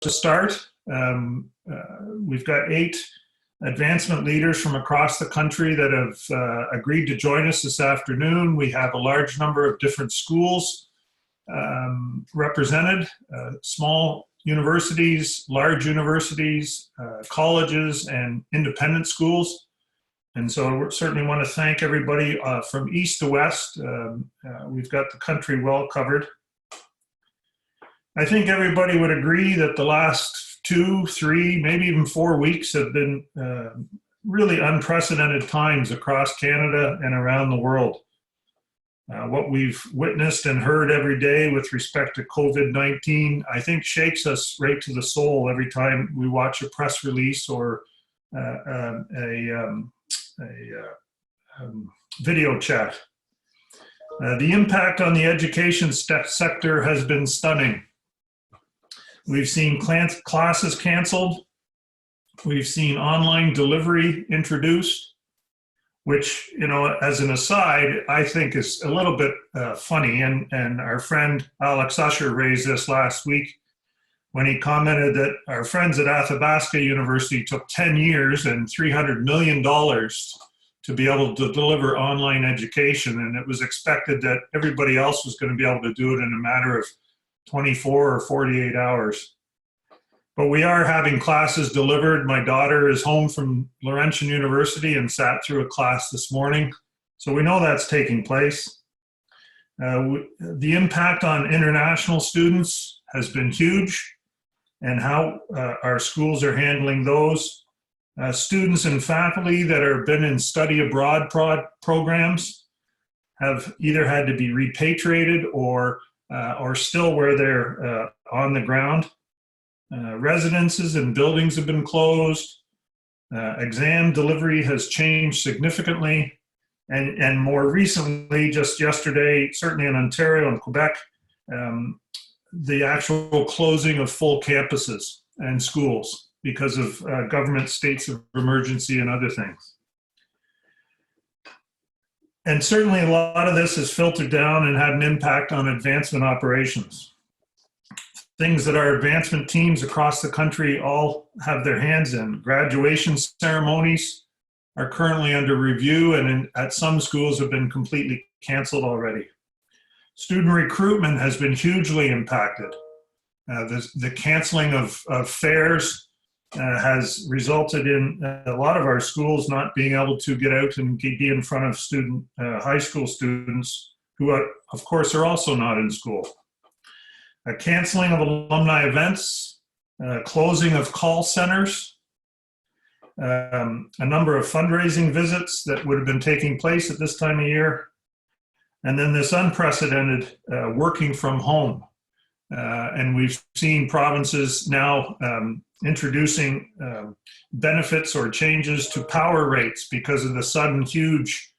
to start. We've got 8 advancement leaders from across the country that have agreed to join us this afternoon. We have a large number of different schools represented, small universities, large universities, colleges, and independent schools. And so we certainly want to thank everybody from east to west. We've got the country well covered. I think everybody would agree that the last 2, 3, maybe even 4 weeks have been really unprecedented times across Canada and around the world. What we've witnessed and heard every day with respect to COVID-19, I think shakes us right to the soul every time we watch a press release or a video chat. The impact on the education sector has been stunning. We've seen classes canceled. We've seen online delivery introduced, which, you know, as an aside, I think is a little bit funny. And our friend Alex Usher raised this last week when he commented that our friends at Athabasca University took 10 years and $300 million to be able to deliver online education. And it was expected that everybody else was going to be able to do it in a matter of 24 or 48 hours. But we are having classes delivered. My daughter is home from Laurentian University and sat through a class this morning. So we know that's taking place. The impact on international students has been huge, and how our schools are handling those. Students and faculty that have been in study abroad programs have either had to be repatriated or still where they're on the ground. Residences and buildings have been closed. Exam delivery has changed significantly. And more recently, just yesterday, certainly in Ontario and Quebec, the actual closing of full campuses and schools because of government states of emergency and other things. And certainly a lot of this has filtered down and had an impact on advancement operations. Things that our advancement teams across the country all have their hands in. Graduation ceremonies are currently under review and at some schools have been completely canceled already. Student recruitment has been hugely impacted. The canceling of fairs has resulted in a lot of our schools not being able to get out and be in front of high school students who, of course, are also not in school. Canceling of alumni events, closing of call centers, a number of fundraising visits that would have been taking place at this time of year, and then this unprecedented working from home. And we've seen provinces now introducing benefits or changes to power rates because of the sudden huge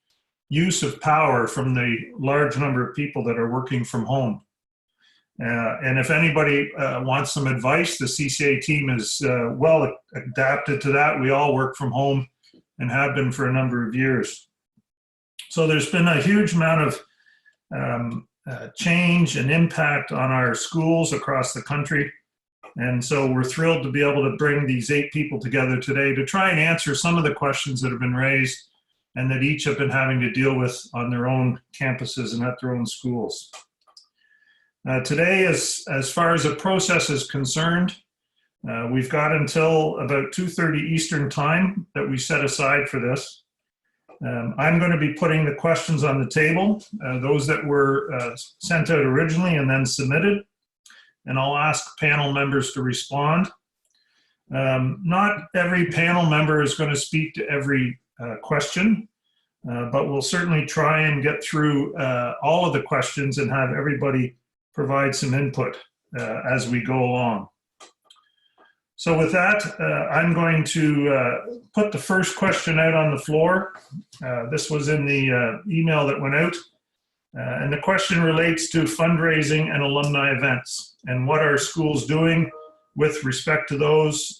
use of power from the large number of people that are working from home. And if anybody wants some advice, the CCAE team is well adapted to that. We all work from home and have been for a number of years. So there's been a huge amount of change and impact on our schools across the country. And so we're thrilled to be able to bring these 8 people together today to try and answer some of the questions that have been raised and that each have been having to deal with on their own campuses and at their own schools. Today, as far as the process is concerned, we've got until about 2:30 Eastern time that we set aside for this. I'm going to be putting the questions on the table, those that were sent out originally and then submitted, and I'll ask panel members to respond. Not every panel member is going to speak to every question, but we'll certainly try and get through all of the questions and have everybody provide some input as we go along. So with that, I'm going to put the first question out on the floor. This was in the email that went out. And the question relates to fundraising and alumni events and what are schools doing with respect to those,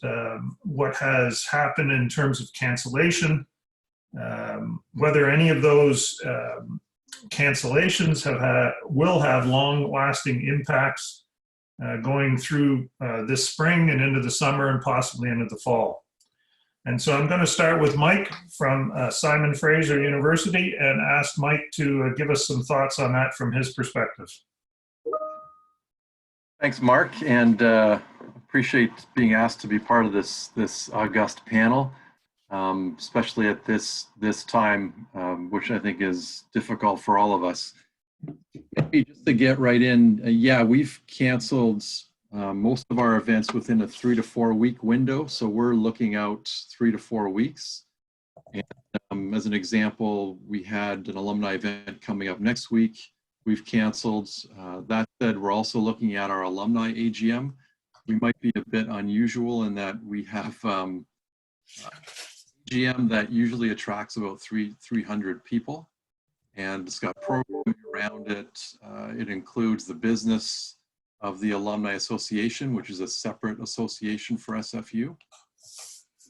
what has happened in terms of cancellation, whether any of those cancellations will have long-lasting impacts going through this spring and into the summer and possibly into the fall. And so I'm going to start with Mike from Simon Fraser University and ask Mike to give us some thoughts on that from his perspective. Thanks, Mark, and appreciate being asked to be part of this august panel, especially at this time, which I think is difficult for all of us. Maybe just to get right in, yeah, we've canceled most of our events within a 3 to 4 week window, so we're looking out 3 to 4 weeks. And as an example, we had an alumni event coming up next week. We've canceled. That said, we're also looking at our alumni AGM. We might be a bit unusual in that we have AGM that usually attracts about 300 people, and it's got programming around it. It includes the business of the Alumni Association, which is a separate association for SFU.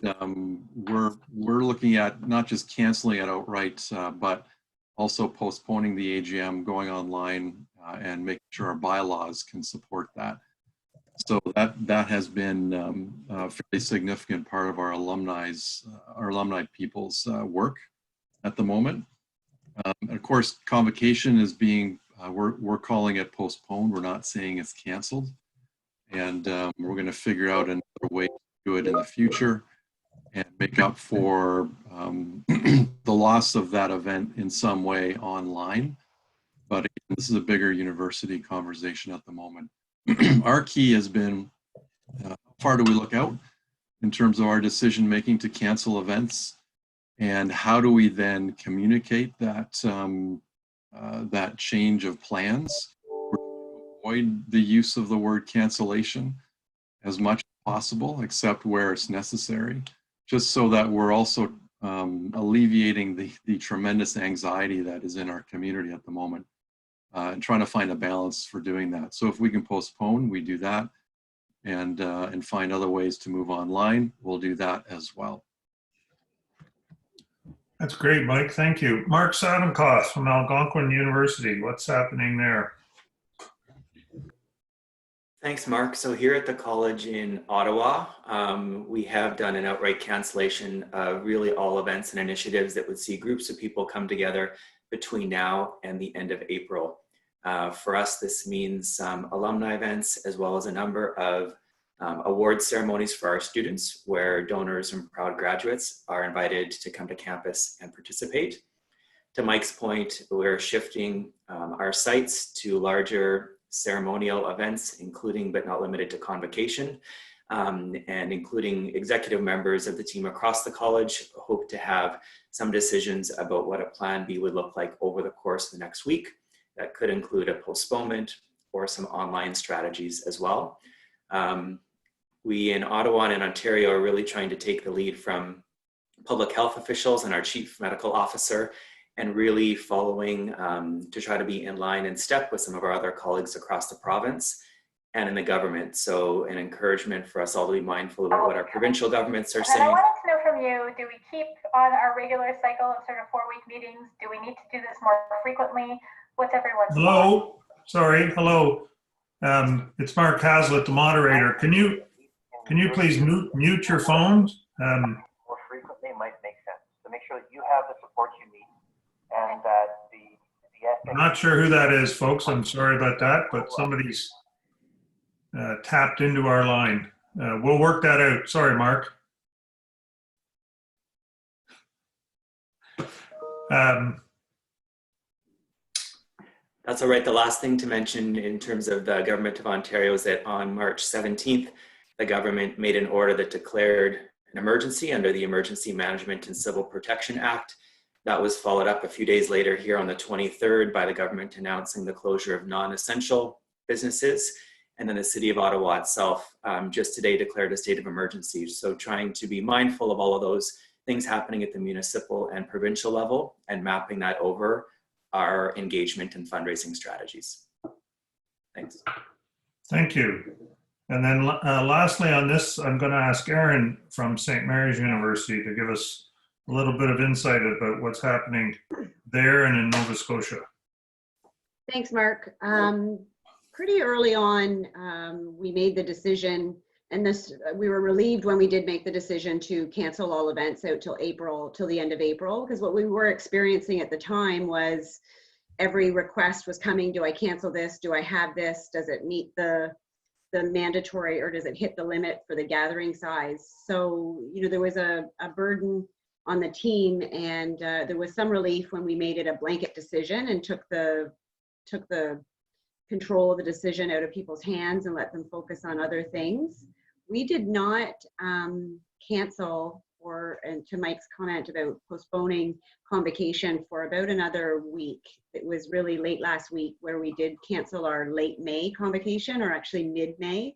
We're looking at not just canceling it outright, but also postponing the AGM, going online, and making sure our bylaws can support that. So that has been a fairly significant part of our alumni people's work at the moment. And of course, convocation is being, we're calling it postponed. We're not saying it's canceled. And we're going to figure out another way to do it in the future and make up for the loss of that event in some way online. But again, this is a bigger university conversation at the moment. Our key has been, how far do we look out in terms of our decision making to cancel events, and how do we then communicate that that change of plans? Avoid the use of the word cancellation as much as possible, except where it's necessary, just so that we're also alleviating the tremendous anxiety that is in our community at the moment, and trying to find a balance for doing that. So if we can postpone, we do that, and find other ways to move online, we'll do that as well. That's great, Mike. Thank you. Mark Savinkoff from Algonquin University. What's happening there? Thanks, Mark. So here at the college in Ottawa, we have done an outright cancellation of really all events and initiatives that would see groups of people come together between now and the end of April. For us, this means some alumni events, as well as a number of award ceremonies for our students, where donors and proud graduates are invited to come to campus and participate. To Mike's point, we're shifting our sites to larger ceremonial events, including but not limited to convocation, and including executive members of the team across the college. Hope to have some decisions about what a plan B would look like over the course of the next week. That could include a postponement or some online strategies as well. We in Ottawa and in Ontario are really trying to take the lead from public health officials and our chief medical officer, and really following to try to be in line and step with some of our other colleagues across the province and in the government. So an encouragement for us all to be mindful about what our provincial governments are saying. And I wanted to know from you, do we keep on our regular cycle of sort of 4-week meetings? Do we need to do this more frequently? What's everyone's Hello? Sorry, hello. It's Mark Hazlitt, the moderator. Can you please mute your phone? More frequently might make sense to make sure that you have the support you need, and that the I'm not sure who that is, folks. I'm sorry about that, but somebody's tapped into our line. We'll work that out. Sorry, Mark. That's all right. The last thing to mention in terms of the Government of Ontario is that on March 17th, the government made an order that declared an emergency under the Emergency Management and Civil Protection Act. That was followed up a few days later here on the 23rd by the government announcing the closure of non-essential businesses. And then the City of Ottawa itself just today declared a state of emergency. So trying to be mindful of all of those things happening at the municipal and provincial level and mapping that over our engagement and fundraising strategies. Thanks. Thank you. And then lastly on this, I'm going to ask Erin from St. Mary's University to give us a little bit of insight about what's happening there and in Nova Scotia. Thanks, Mark. pretty early on, we made the decision, and we were relieved when we did make the decision to cancel all events out till the end of April, because what we were experiencing at the time was every request was coming. Do I cancel this? Do I have this? Does it meet the mandatory, or does it hit the limit for the gathering size? So, there was a burden on the team, and there was some relief when we made it a blanket decision and took the control of the decision out of people's hands and let them focus on other things. We did not cancel, and to Mike's comment about postponing convocation, for about another week. It was really late last week where we did cancel our late May convocation, or actually mid-May.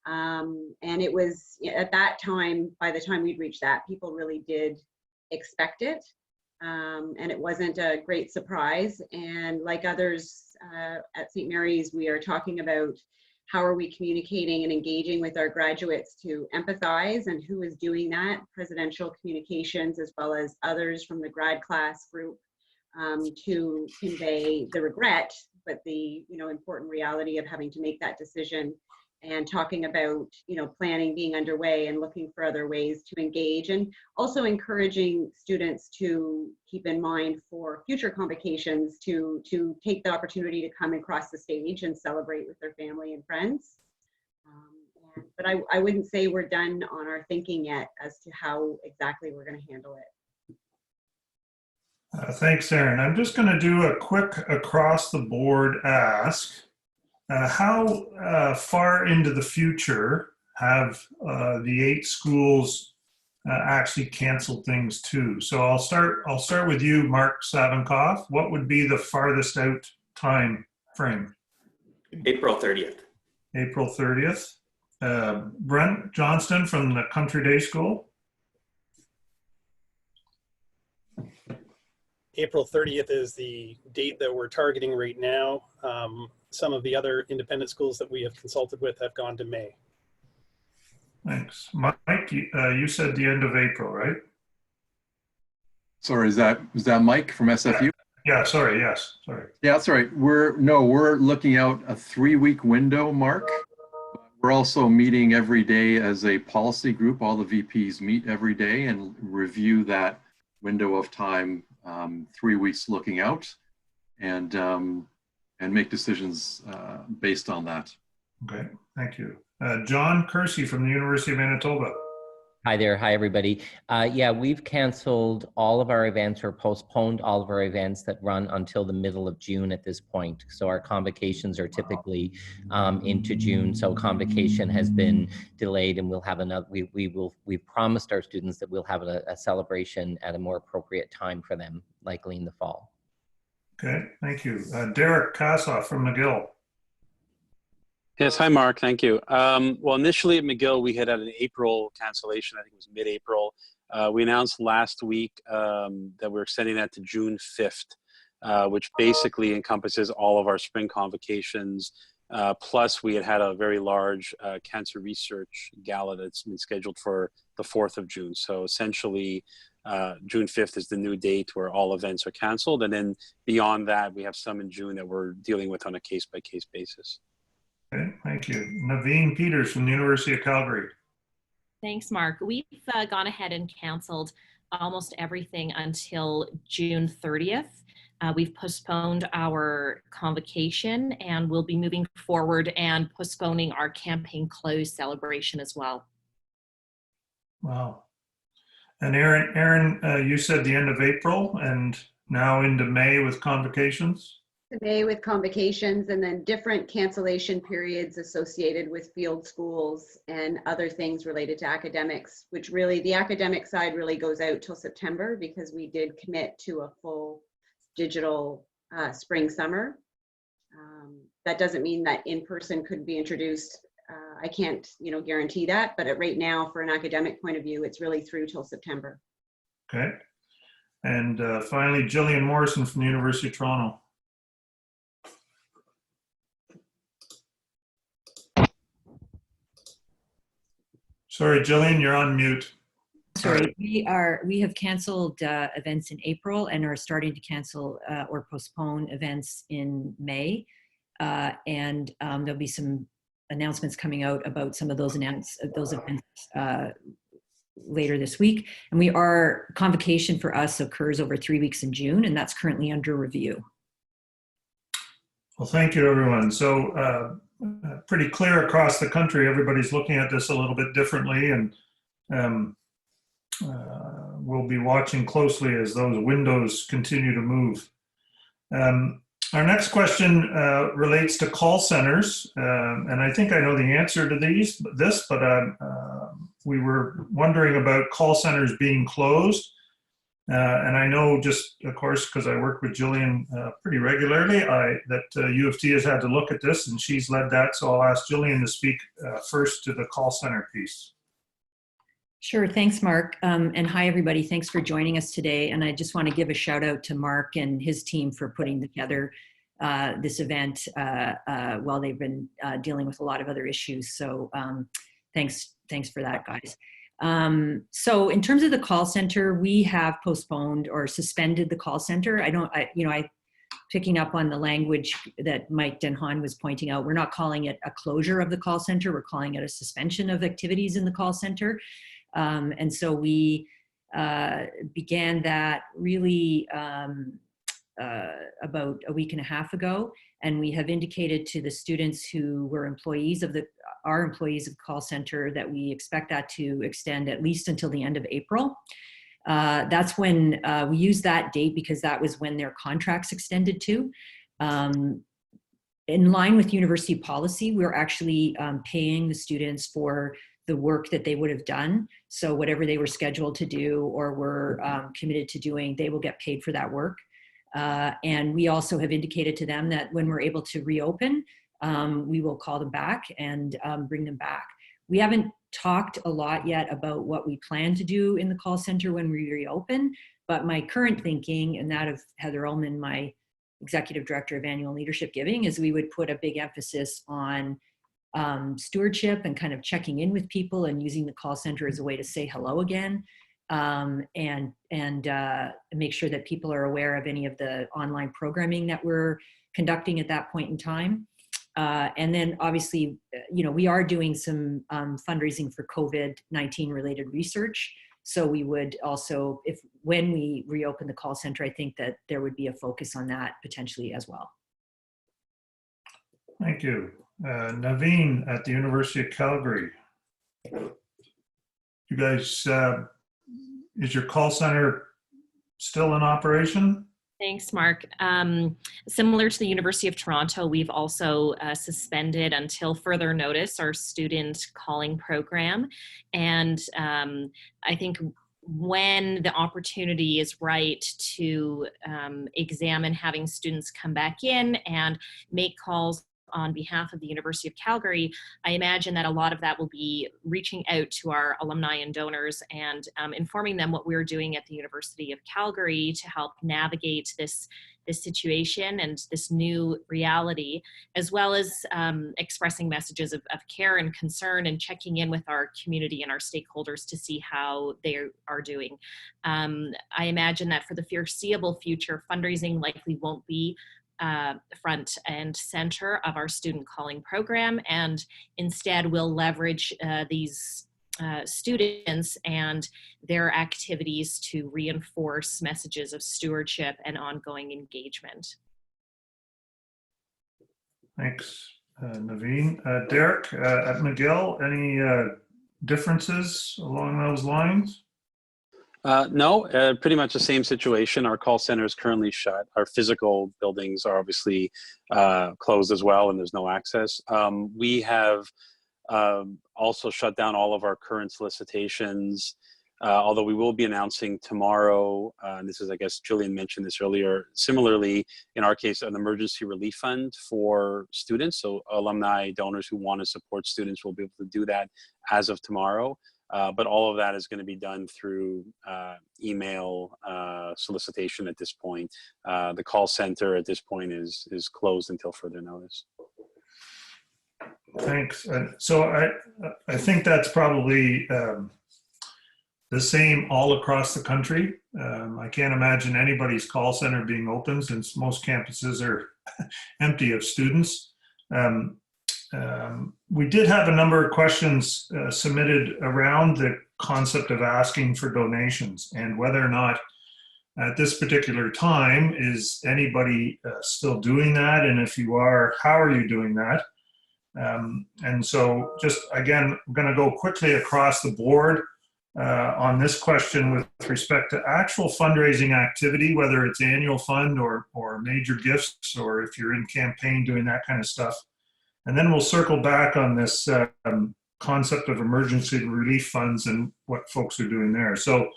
And it was at that time, by the time we'd reached that, people really did expect it. And it wasn't a great surprise. And like others at St. Mary's, we are talking about how are we communicating and engaging with our graduates to empathize, and who is doing that, presidential communications as well as others from the grad class group, to convey the regret, but the important reality of having to make that decision, and talking about planning being underway and looking for other ways to engage, and also encouraging students to keep in mind for future convocations to take the opportunity to come and cross the stage and celebrate with their family and friends. But I wouldn't say we're done on our thinking yet as to how exactly we're going to handle it. Thanks, Erin. I'm just going to do a quick across the board ask. How far into the future have the 8 schools actually canceled things too? So I'll start with you, Mark Savinkoff. What would be the farthest out time frame? April 30th. April 30th. Brent Johnston from the Country Day School. April 30th is the date that we're targeting right now. Some of the other independent schools that we have consulted with have gone to May. Thanks. Mike, you said the end of April, right? Sorry, is that Mike from SFU? Yeah, sorry, yes, sorry. Yeah, that's all right. We're looking out a 3-week window, Mark. We're also meeting every day as a policy group. All the VPs meet every day and review that window of time, 3 weeks looking out, and make decisions based on that. Okay, thank you. John Kersey from the University of Manitoba. Hi there. Hi, everybody. Yeah, we've canceled all of our events, or postponed all of our events that run until the middle of June at this point. So our convocations are typically into June. So convocation has been delayed, and we'll have another. We've promised our students that we'll have a celebration at a more appropriate time for them, likely in the fall. Okay, thank you. Derek Kassoff from McGill. Yes, hi, Mark. Thank you. Well, initially at McGill, we had an April cancellation. I think it was mid-April. We announced last week that we're extending that to June 5th, which basically encompasses all of our spring convocations. Plus, we had a very large cancer research gala that's been scheduled for the 4th of June. So essentially, June 5th is the new date where all events are canceled. And then beyond that, we have some in June that we're dealing with on a case-by-case basis. Okay, thank you. Naveen Peters from the University of Calgary. Thanks, Mark. We've gone ahead and canceled almost everything until June 30th. We've postponed our convocation, and we'll be moving forward and postponing our campaign close celebration as well. Wow. And Erin, you said the end of April and now into May with convocations? May with convocations, and then different cancellation periods associated with field schools and other things related to academics, which really, the academic side really goes out till September, because we did commit to a full digital spring summer. That doesn't mean that in-person couldn't be introduced. I can't guarantee that, but right now, for an academic point of view, it's really through till September. Okay. And finally, Gillian Morrison from the University of Toronto. Sorry, Gillian, you're on mute. Sorry, we have canceled events in April and are starting to cancel or postpone events in May. and there'll be some announcements coming out about some of those events later this week. And convocation for us occurs over 3 weeks in June, and that's currently under review. Well, thank you, everyone. So pretty clear across the country, everybody's looking at this a little bit differently, and we'll be watching closely as those windows continue to move. Our next question relates to call centers, and I think I know the answer to this, but we were wondering about call centers being closed. And I know, just of course, because I work with Gillian pretty regularly, that U of T has had to look at this, and she's led that. So I'll ask Gillian to speak first to the call center piece. Sure, thanks, Mark. And hi, everybody. Thanks for joining us today. And I just want to give a shout out to Mark and his team for putting together this event while they've been dealing with a lot of other issues. So thanks for that, guys. So in terms of the call center, we have postponed or suspended the call center. Picking up on the language that Mike Denhan was pointing out, we're not calling it a closure of the call center. We're calling it a suspension of activities in the call center. And so we began that really about a week and a half ago, and we have indicated to the students who were employees of the call center that we expect that to extend at least until the end of April. That's when we use that date because that was when their contracts extended to. In line with university policy, we're actually paying the students for the work that they would have done. So whatever they were scheduled to do or were committed to doing, they will get paid for that work. And we also have indicated to them that when we're able to reopen, we will call them back and bring them back. We haven't talked a lot yet about what we plan to do in the call center when we reopen, but my current thinking, and that of Heather Ullman, my Executive Director of Annual Leadership Giving, is we would put a big emphasis on stewardship and kind of checking in with people and using the call center as a way to say hello again, and make sure that people are aware of any of the online programming that we're conducting at that point in time. And then obviously, we are doing some fundraising for COVID-19 related research. So we would also, when we reopen the call center, I think that there would be a focus on that potentially as well. Thank you. Naveen at the University of Calgary. You guys, is your call center still in operation? Thanks, Mark. Similar to the University of Toronto, we've also suspended until further notice our student calling program. And I think when the opportunity is right to examine having students come back in and make calls on behalf of the University of Calgary, I imagine that a lot of that will be reaching out to our alumni and donors and informing them what we're doing at the University of Calgary to help navigate this situation and this new reality, as well as expressing messages of care and concern and checking in with our community and our stakeholders to see how they are doing. I imagine that for the foreseeable future, fundraising likely won't be front and center of our student calling program, and instead we'll leverage these students and their activities to reinforce messages of stewardship and ongoing engagement. Thanks, Naveen. Derek at McGill, any differences along those lines? No, pretty much the same situation. Our call center is currently shut. Our physical buildings are obviously closed as well, and there's no access. We have also shut down all of our current solicitations, although we will be announcing tomorrow, and this is, I guess, Gillian mentioned this earlier, similarly, in our case, an emergency relief fund for students. So alumni, donors who want to support students will be able to do that as of tomorrow. But all of that is going to be done through email solicitation at this point. The call center at this point is closed until further notice. Thanks. So I think that's probably the same all across the country. I can't imagine anybody's call center being open since most campuses are empty of students. We did have a number of questions submitted around the concept of asking for donations and whether or not at this particular time, is anybody still doing that? And if you are, how are you doing that? And so just, again, I'm going to go quickly across the board on this question with respect to actual fundraising activity, whether it's annual fund or major gifts, or if you're in campaign doing that kind of stuff. And then we'll circle back on this concept of emergency relief funds and what folks are doing there. So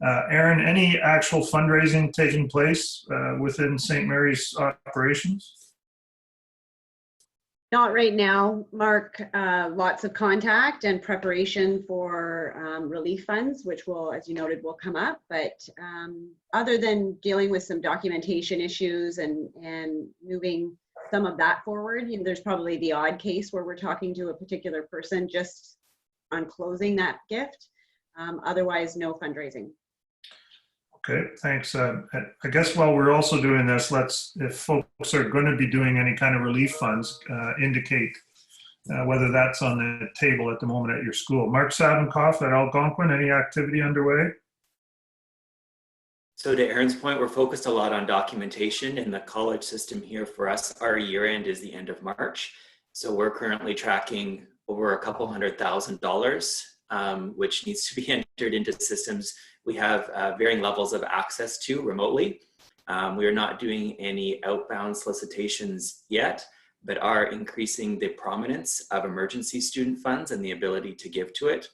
Aaron, any actual fundraising taking place within St. Mary's operations? Not right now, Mark. Lots of contact and preparation for relief funds, which will, as you noted, will come up. But other than dealing with some documentation issues and moving some of that forward, you know, there's probably the odd case where we're talking to a particular person just on closing that gift. Otherwise, no fundraising. Okay, thanks. I guess while we're also doing this, if folks are going to be doing any kind of relief funds, indicate whether that's on the table at the moment at your school. Mark Savinkoff at Algonquin, any activity underway? So to Aaron's point, we're focused a lot on documentation in the college system here. For us, our year end is the end of March. So we're currently tracking over $200,000, which needs to be entered into systems we have varying levels of access to remotely. We are not doing any outbound solicitations yet, but are increasing the prominence of emergency student funds and the ability to give to it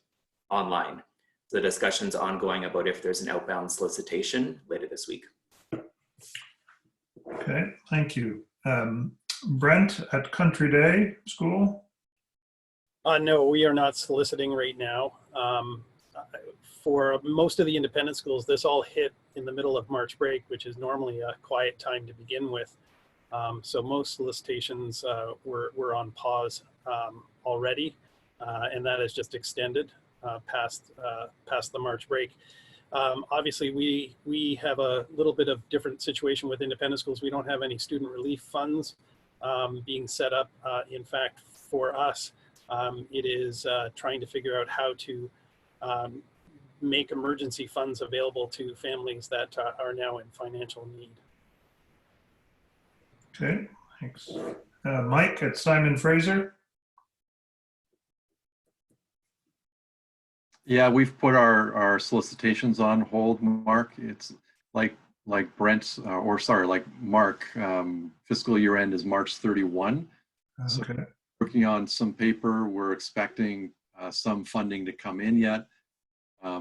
online. The discussion's ongoing about if there's an outbound solicitation later this week. Okay, thank you. Brent at Country Day School? No, we are not soliciting right now. For most of the independent schools, this all hit in the middle of March break, which is normally a quiet time to begin with. So most solicitations were on pause already, and that has just extended past the March break. Obviously, we have a little bit of different situation with independent schools. We don't have any student relief funds being set up. In fact, for us, it is trying to figure out how to make emergency funds available to families that are now in financial need. Okay, thanks. Mike at Simon Fraser? Yeah, we've put our solicitations on hold, Mark. It's like Brent's, like Mark, fiscal year end is March 31. So Okay. working on some paper, we're expecting some funding to come in yet.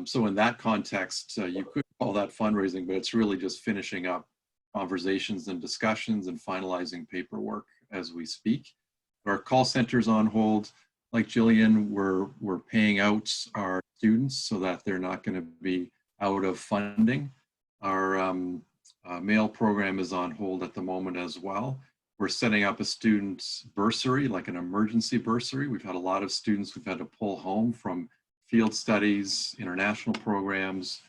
So in that context, you could call that fundraising, but it's really just finishing up conversations and discussions and finalizing paperwork as we speak. Our call center's on hold. Like Gillian, we're paying out our students so that they're not going to be out of funding. Our mail program is on hold at the moment as well. We're setting up a student bursary, like an emergency bursary. We've had a lot of students we've had to pull home from field studies, international programs.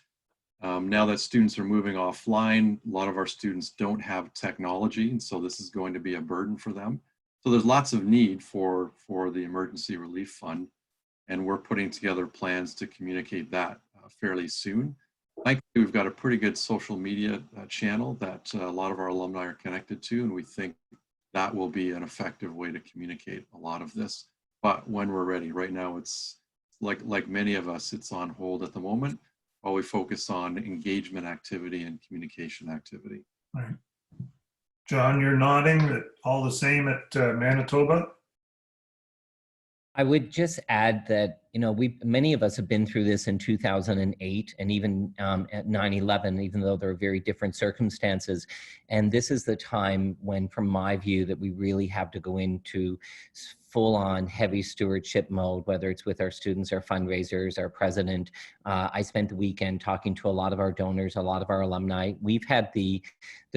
Now that students are moving offline, a lot of our students don't have technology, and so this is going to be a burden for them. So there's lots of need for the emergency relief fund, and we're putting together plans to communicate that fairly soon. Thankfully, we've got a pretty good social media channel that a lot of our alumni are connected to, and we think that will be an effective way to communicate a lot of this. But when we're ready, right now it's like many of us, it's on hold at the moment while we focus on engagement activity and communication activity. All right. John, you're nodding that all the same at Manitoba? I would just add that, you know, many of us have been through this in 2008 and even at 9/11, even though there are very different circumstances. And this is the time when, from my view, that we really have to go into full-on heavy stewardship mode, whether it's with our students, our fundraisers, our president. I spent the weekend talking to a lot of our donors, a lot of our alumni. We've had the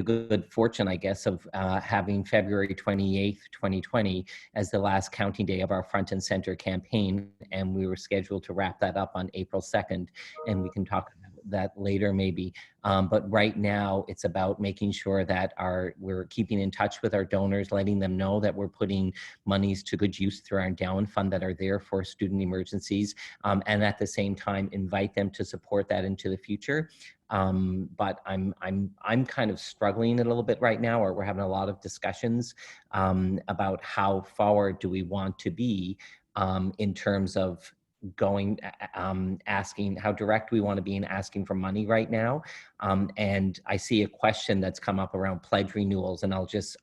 good fortune, I guess, of having February 28th, 2020 as the last counting day of our Front and Center campaign. And we were scheduled to wrap that up on April 2nd, and we can talk about that later maybe. But right now it's about making sure that we're keeping in touch with our donors, letting them know that we're putting monies to good use through our endowment fund that are there for student emergencies, and at the same time invite them to support that into the future. But I'm kind of struggling a little bit right now, or we're having a lot of discussions about how forward do we want to be in terms of going, asking how direct we want to be in asking for money right now. And I see a question that's come up around pledge renewals, and I'll just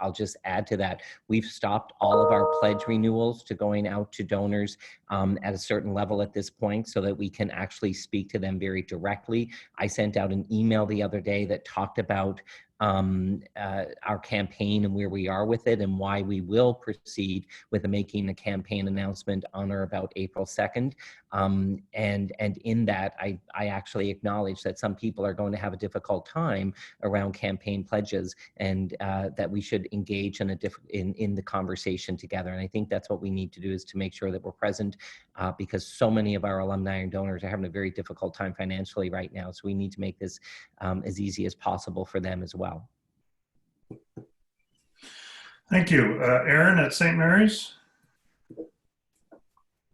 add to that. We've stopped all of our pledge renewals to going out to donors at a certain level at this point, so that we can actually speak to them very directly. I sent out an email the other day that talked about our campaign and where we are with it, and why we will proceed with making a campaign announcement on or about April 2nd. And in that, I actually acknowledge that some people are going to have a difficult time around campaign pledges, and that we should engage in the conversation together. And I think that's what we need to do, is to make sure that we're present, because so many of our alumni and donors are having a very difficult time financially right now. So we need to make this as easy as possible for them as well. Thank you. Aaron at St. Mary's?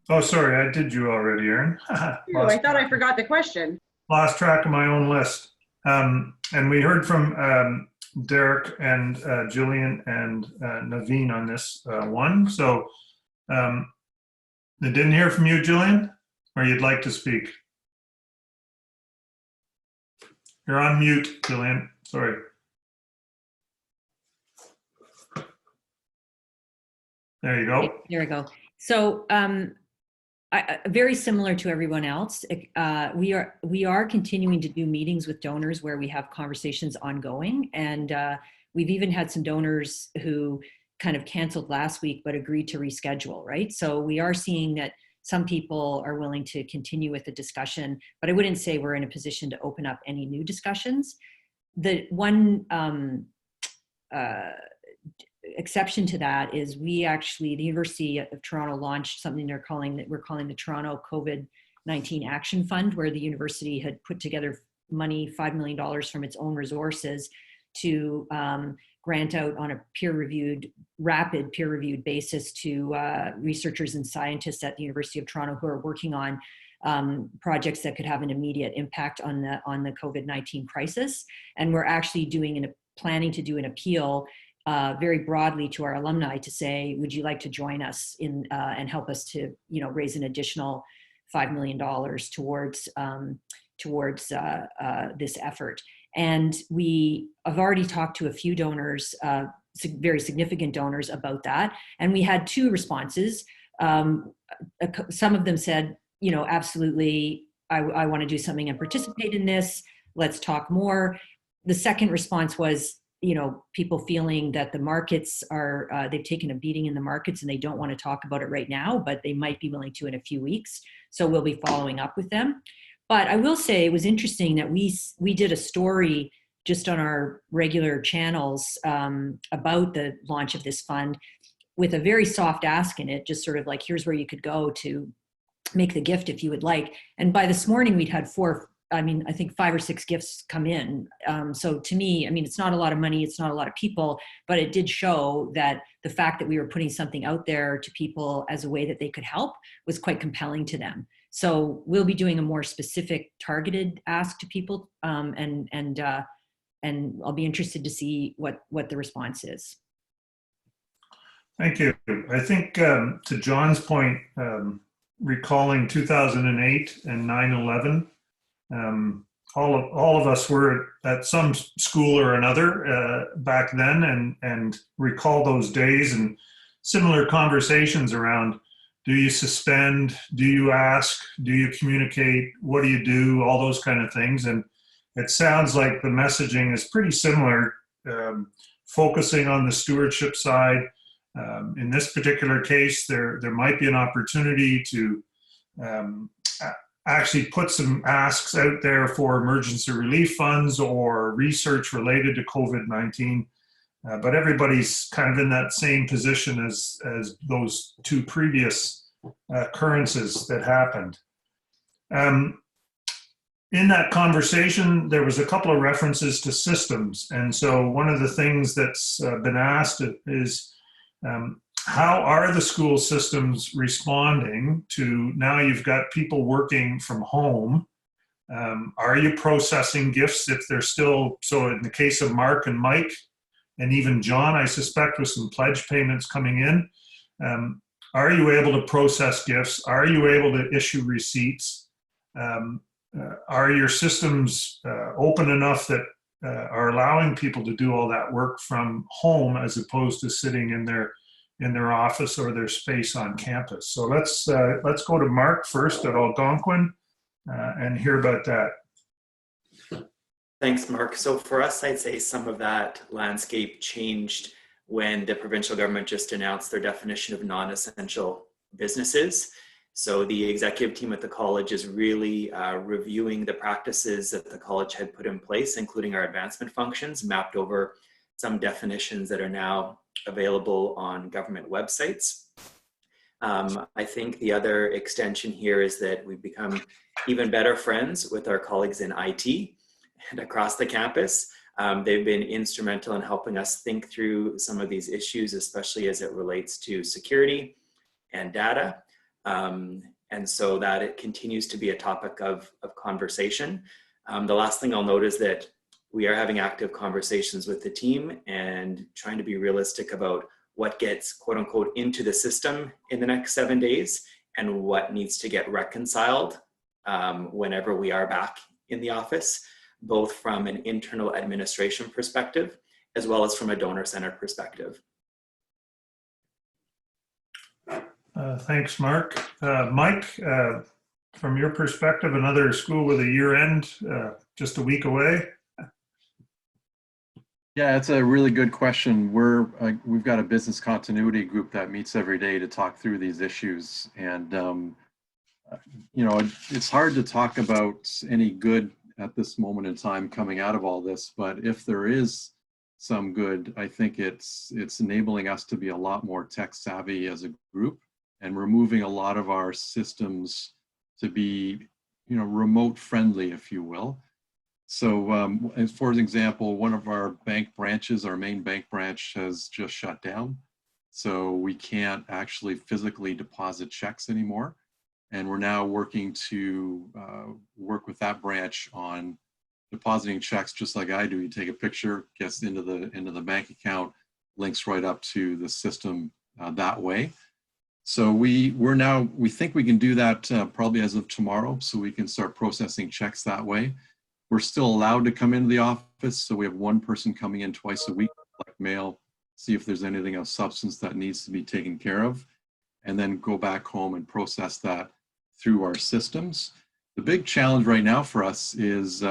Oh, sorry, I did you already, Aaron. I thought I forgot the question. Lost track of my own list. And we heard from Derek and Gillian and Naveen on this one. So I didn't hear from you, Gillian, or you'd like to speak? You're on mute, Gillian. Sorry. There you go. There we go. So very similar to everyone else, we are continuing to do meetings with donors where we have conversations ongoing. And we've even had some donors who kind of canceled last week but agreed to reschedule, right? So we are seeing that some people are willing to continue with the discussion, but I wouldn't say we're in a position to open up any new discussions. The one exception to that is the University of Toronto launched something we're calling the Toronto COVID-19 Action Fund, where the university had put together money, $5 million from its own resources to grant out on a rapid peer-reviewed basis to researchers and scientists at the University of Toronto who are working on projects that could have an immediate impact on the COVID-19 crisis. And we're actually planning to do an appeal very broadly to our alumni to say, would you like to join us in and help us to raise an additional $5 million towards this effort. And we have already talked to a few donors, very significant donors, about that. And we had two responses. Some of them said, absolutely, I want to do something and participate in this. Let's talk more. The second response was, people feeling that the markets they've taken a beating in the markets and they don't want to talk about it right now, but they might be willing to in a few weeks. So we'll be following up with them. But I will say it was interesting that we did a story just on our regular channels about the launch of this fund with a very soft ask in it, just sort of like, here's where you could go to make the gift if you would like. And by this morning, we'd had I think 5 or 6 gifts come in. So to me, it's not a lot of money, it's not a lot of people, but it did show that the fact that we were putting something out there to people as a way that they could help was quite compelling to them. So we'll be doing a more specific targeted ask to people, and I'll be interested to see what the response is. Thank you. I think to John's point, recalling 2008 and 9/11, all of us were at some school or another back then, and recall those days and similar conversations around: do you suspend? Do you ask? Do you communicate? What do you do? All those kind of things. And it sounds like the messaging is pretty similar, focusing on the stewardship side. In this particular case, there might be an opportunity to actually put some asks out there for emergency relief funds or research related to COVID-19. But everybody's kind of in that same position as those two previous occurrences that happened. In that conversation, there was a couple of references to systems. And so one of the things that's been asked is, how are the school systems responding to now you've got people working from home? Are you processing gifts if they're still, so in the case of Mark and Mike, and even John, I suspect with some pledge payments coming in, are you able to process gifts? Are you able to issue receipts? Are your systems open enough that are allowing people to do all that work from home as opposed to sitting in their office or their space on campus? So let's go to Mark first at Algonquin and hear about that. Thanks, Mark. So for us, I'd say some of that landscape changed when the provincial government just announced their definition of non-essential businesses. So the executive team at the college is really reviewing the practices that the college had put in place, including our advancement functions, mapped over some definitions that are now available on government websites. I think the other extension here is that we've become even better friends with our colleagues in IT and across the campus. They've been instrumental in helping us think through some of these issues, especially as it relates to security and data. And so that it continues to be a topic of conversation. The last thing I'll note is that we are having active conversations with the team and trying to be realistic about what gets quote unquote into the system in the next 7 days and what needs to get reconciled whenever we are back in the office, both from an internal administration perspective, as well as from a donor-centered perspective. Thanks, Mark. Mike, from your perspective, another school with a year end just a week away? Yeah, it's a really good question. We've got a business continuity group that meets every day to talk through these issues. And, you know, it's hard to talk about any good at this moment in time coming out of all this, but if there is some good, I think it's enabling us to be a lot more tech savvy as a group and removing a lot of our systems to be, you know, remote friendly, if you will. So as for example, one of our bank branches, our main bank branch, has just shut down. So we can't actually physically deposit checks anymore. And we're now working to work with that branch on depositing checks just like I do. You take a picture, gets into the bank account, links right up to the system that way. So we think we can do that probably as of tomorrow, so we can start processing checks that way. We're still allowed to come into the office, so we have one person coming in twice a week, collect mail, see if there's anything of substance that needs to be taken care of, and then go back home and process that through our systems. The big challenge right now for us is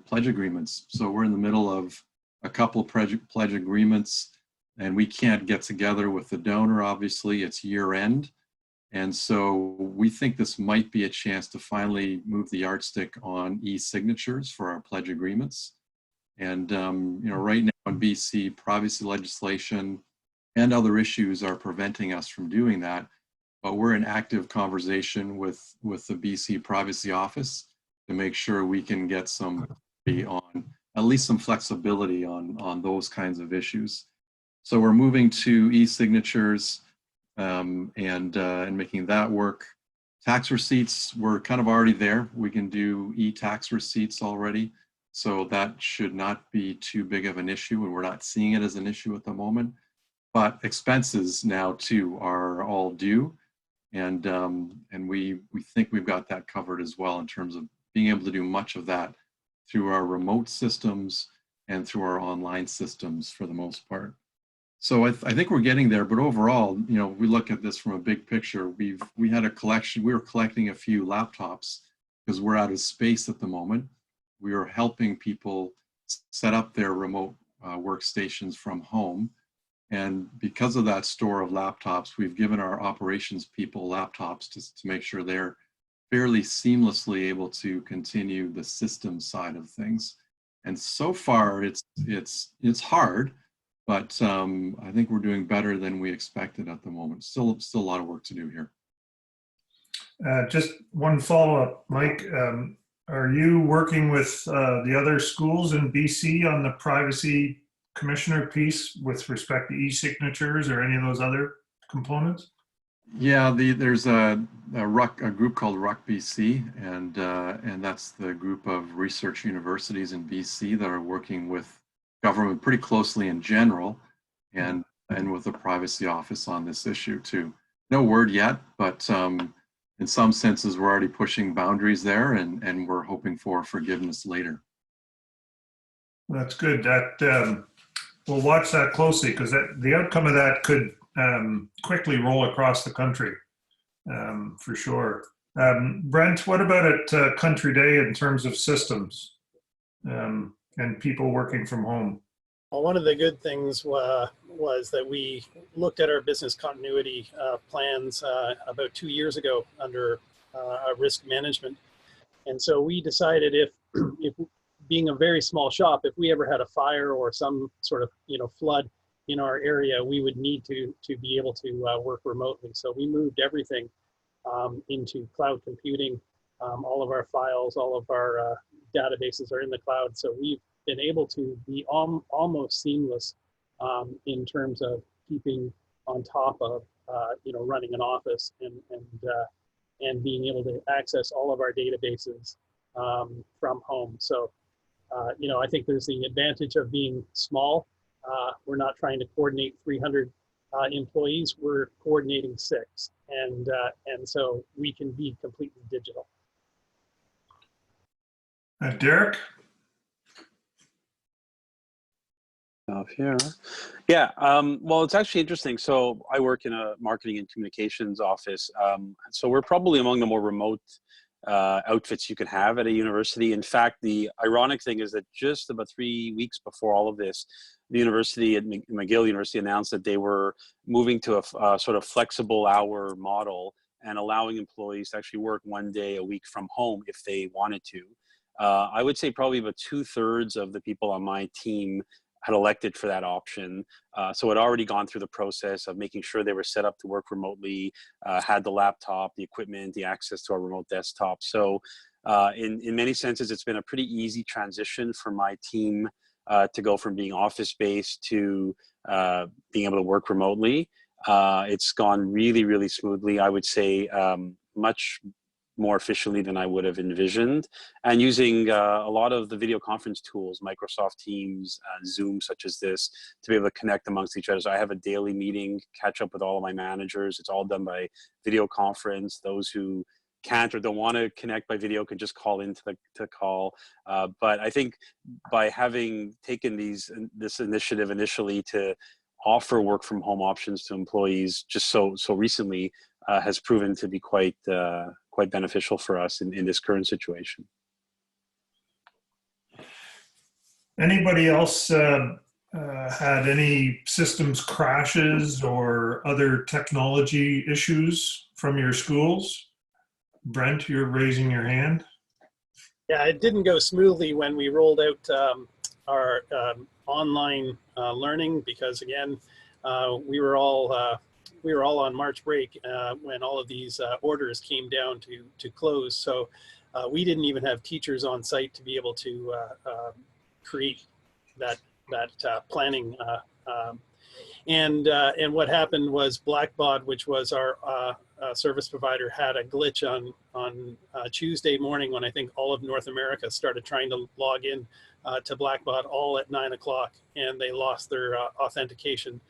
pledge agreements. So we're in the middle of a couple of pledge agreements, and we can't get together with the donor, obviously. It's year end. And so we think this might be a chance to finally move the yardstick on e-signatures for our pledge agreements. And you know, right now in BC, privacy legislation and other issues are preventing us from doing that. But we're in active conversation with the BC Privacy Office to make sure we can get some on at least some flexibility on those kinds of issues. So we're moving to e-signatures and making that work. Tax receipts, we're kind of already there. We can do e-tax receipts already. So that should not be too big of an issue, and we're not seeing it as an issue at the moment. But expenses now too are all due. And we think we've got that covered as well in terms of being able to do much of that through our remote systems and through our online systems for the most part. So I think we're getting there, but overall, you know, we look at this from a big picture. We had a collection, we were collecting a few laptops because we're out of space at the moment. We were helping people set up their remote workstations from home. And because of that store of laptops, we've given our operations people laptops to make sure they're fairly seamlessly able to continue the system side of things. And so far, it's hard, but I think we're doing better than we expected at the moment. Still a lot of work to do here. Just one follow-up, Mike. Are you working with the other schools in BC on the privacy commissioner piece with respect to e-signatures or any of those other components? Yeah, there's a group called RUC BC, and that's the group of research universities in BC that are working with government pretty closely in general, and with the privacy office on this issue too. No word yet, but in some senses we're already pushing boundaries there, and we're hoping for forgiveness later. That's good. That we'll watch that closely, because the outcome of that could quickly roll across the country, for sure. Brent, what about at Country Day in terms of systems and people working from home? Well, one of the good things was that we looked at our business continuity plans about 2 years ago under risk management. And so we decided if being a very small shop, if we ever had a fire or some sort of flood in our area, we would need to be able to work remotely. So we moved everything into cloud computing. All of our files, all of our databases are in the cloud. So we've been able to be almost seamless in terms of keeping on top of running an office and being able to access all of our databases from home. So I think there's the advantage of being small. We're not trying to coordinate 300 employees. We're coordinating 6, and so we can be completely digital. Derek? Here. Yeah, well, it's actually interesting. So I work in a marketing and communications office. So we're probably among the more remote outfits you can have at a university. In fact, the ironic thing is that just about 3 weeks before all of this, the university at McGill University announced that they were moving to a sort of flexible hour model and allowing employees to actually work 1 day a week from home if they wanted to. I would say probably about 2/3 of the people on my team had elected for that option. So I'd already gone through the process of making sure they were set up to work remotely, had the laptop, the equipment, the access to our remote desktop. So in many senses, it's been a pretty easy transition for my team to go from being office-based to being able to work remotely. It's gone really, really smoothly. I would say much more efficiently than I would have envisioned, and using a lot of the video conference tools, Microsoft Teams, Zoom, such as this, to be able to connect amongst each other. So I have a daily meeting, catch up with all of my managers. It's all done by video conference. Those who can't or don't want to connect by video can just call into the call. But I think by having taken this initiative initially to offer work from home options to employees just so recently has proven to be quite beneficial for us in this current situation. Anybody else had any systems crashes or other technology issues from your schools? Brent, you're raising your hand. Yeah, it didn't go smoothly when we rolled out our online learning, because again, we were all on March break when all of these orders came down to close. So we didn't even have teachers on site to be able to create that planning. And what happened was Blackbaud, which was our service provider, had a glitch on Tuesday morning when I think all of North America started trying to log in to Blackbaud all at 9 o'clock, and they lost their authentication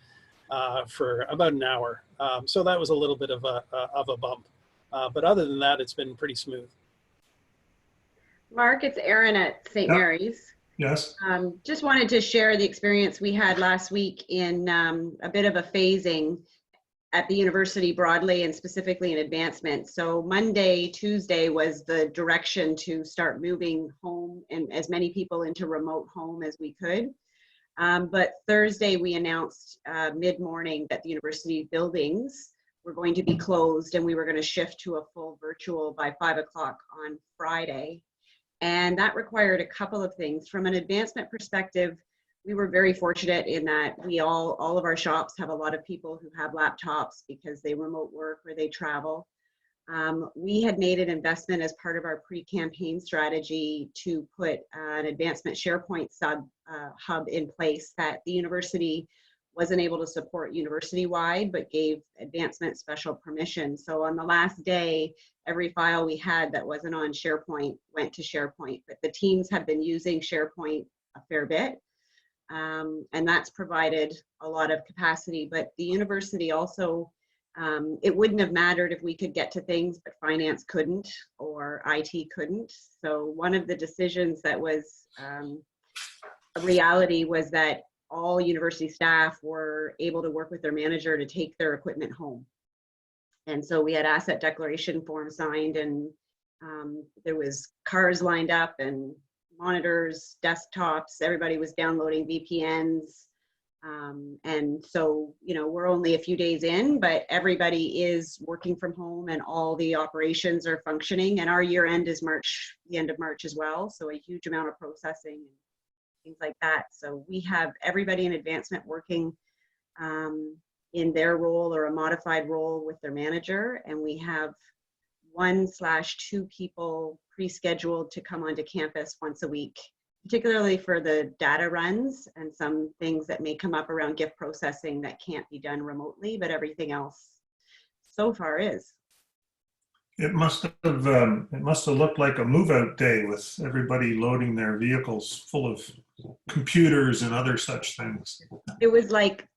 for about an hour. So that was a little bit of a bump. But other than that, it's been pretty smooth. Mark, it's Erin at St. Mary's. Yes. Just wanted to share the experience we had last week in a bit of a phasing at the university broadly and specifically in advancement. So Monday, Tuesday was the direction to start moving home and as many people into remote home as we could. But Thursday we announced mid-morning that the university buildings were going to be closed and we were going to shift to a full virtual by 5 o'clock on Friday. And that required a couple of things. From an advancement perspective, we were very fortunate in that all of our shops have a lot of people who have laptops because they remote work or they travel. We had made an investment as part of our pre-campaign strategy to put an advancement SharePoint hub in place that the university wasn't able to support university-wide, but gave advancement special permission. So on the last day, every file we had that wasn't on SharePoint went to SharePoint, but the teams have been using SharePoint a fair bit. And that's provided a lot of capacity, but the university also, it wouldn't have mattered if we could get to things, but finance couldn't or IT couldn't. So one of the decisions that was a reality was that all university staff were able to work with their manager to take their equipment home. And so we had asset declaration forms signed, and there was cars lined up and monitors, desktops, everybody was downloading VPNs. And so, you know, we're only a few days in, but everybody is working from home and all the operations are functioning. And our year end is March, the end of March as well. So a huge amount of processing and things like that. So we have everybody in advancement working in their role or a modified role with their manager. And we have 1/2 people pre-scheduled to come onto campus once a week, particularly for the data runs and some things that may come up around gift processing that can't be done remotely, but everything else so far is. It must have looked like a move-out day with everybody loading their vehicles full of computers and other such things. It was like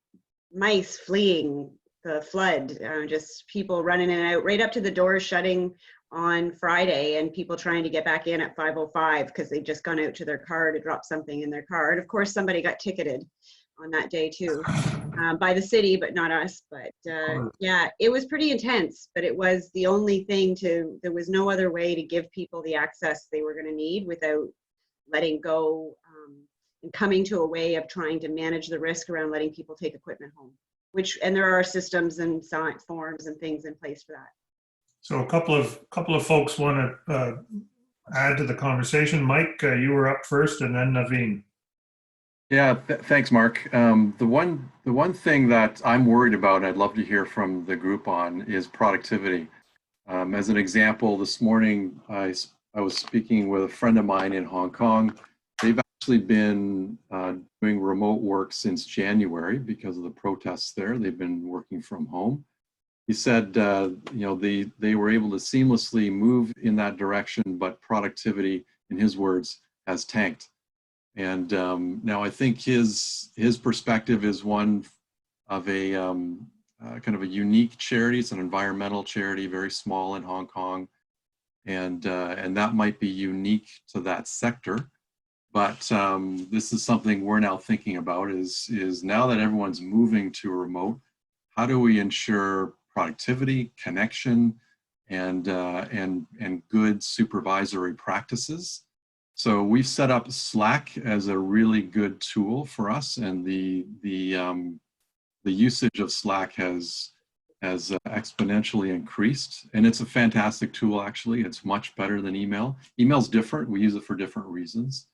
mice fleeing the flood, just people running in and out, right up to the doors shutting on Friday, and people trying to get back in at 5:05 because they'd just gone out to their car to drop something in their car. And of course, somebody got ticketed on that day too, by the city, but not us. But yeah, it was pretty intense, but it was the only thing there was no other way to give people the access they were going to need without letting go and coming to a way of trying to manage the risk around letting people take equipment home, and there are systems and forms and things in place for that. So a couple of folks want to add to the conversation. Mike, you were up first, and then Naveen. Yeah, thanks, Mark. The one thing that I'm worried about, I'd love to hear from the group on, is productivity. As an example, this morning I was speaking with a friend of mine in Hong Kong. They've actually been doing remote work since January because of the protests there. They've been working from home. He said, you know, they were able to seamlessly move in that direction, but productivity, in his words, has tanked. And now I think his perspective is one of a kind of a unique charity. It's an environmental charity, very small in Hong Kong, and that might be unique to that sector. But this is something we're now thinking about: is now that everyone's moving to a remote, how do we ensure productivity, connection, and good supervisory practices? So we've set up Slack as a really good tool for us, and the usage of Slack has exponentially increased, and it's a fantastic tool. Actually, it's much better than email. Email's different; we use it for different reasons,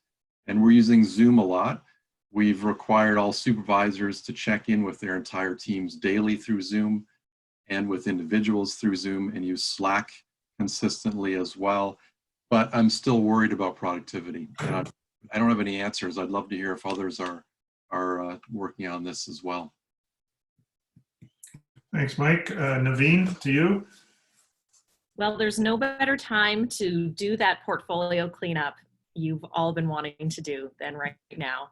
and we're using Zoom a lot. We've required all supervisors to check in with their entire teams daily through Zoom, and with individuals through Zoom, and use Slack consistently as well. But I'm still worried about productivity, and I don't have any answers. I'd love to hear if others are working on this as well. Thanks, Mike. Naveen, to you. Well, there's no better time to do that portfolio cleanup you've all been wanting to do than right now.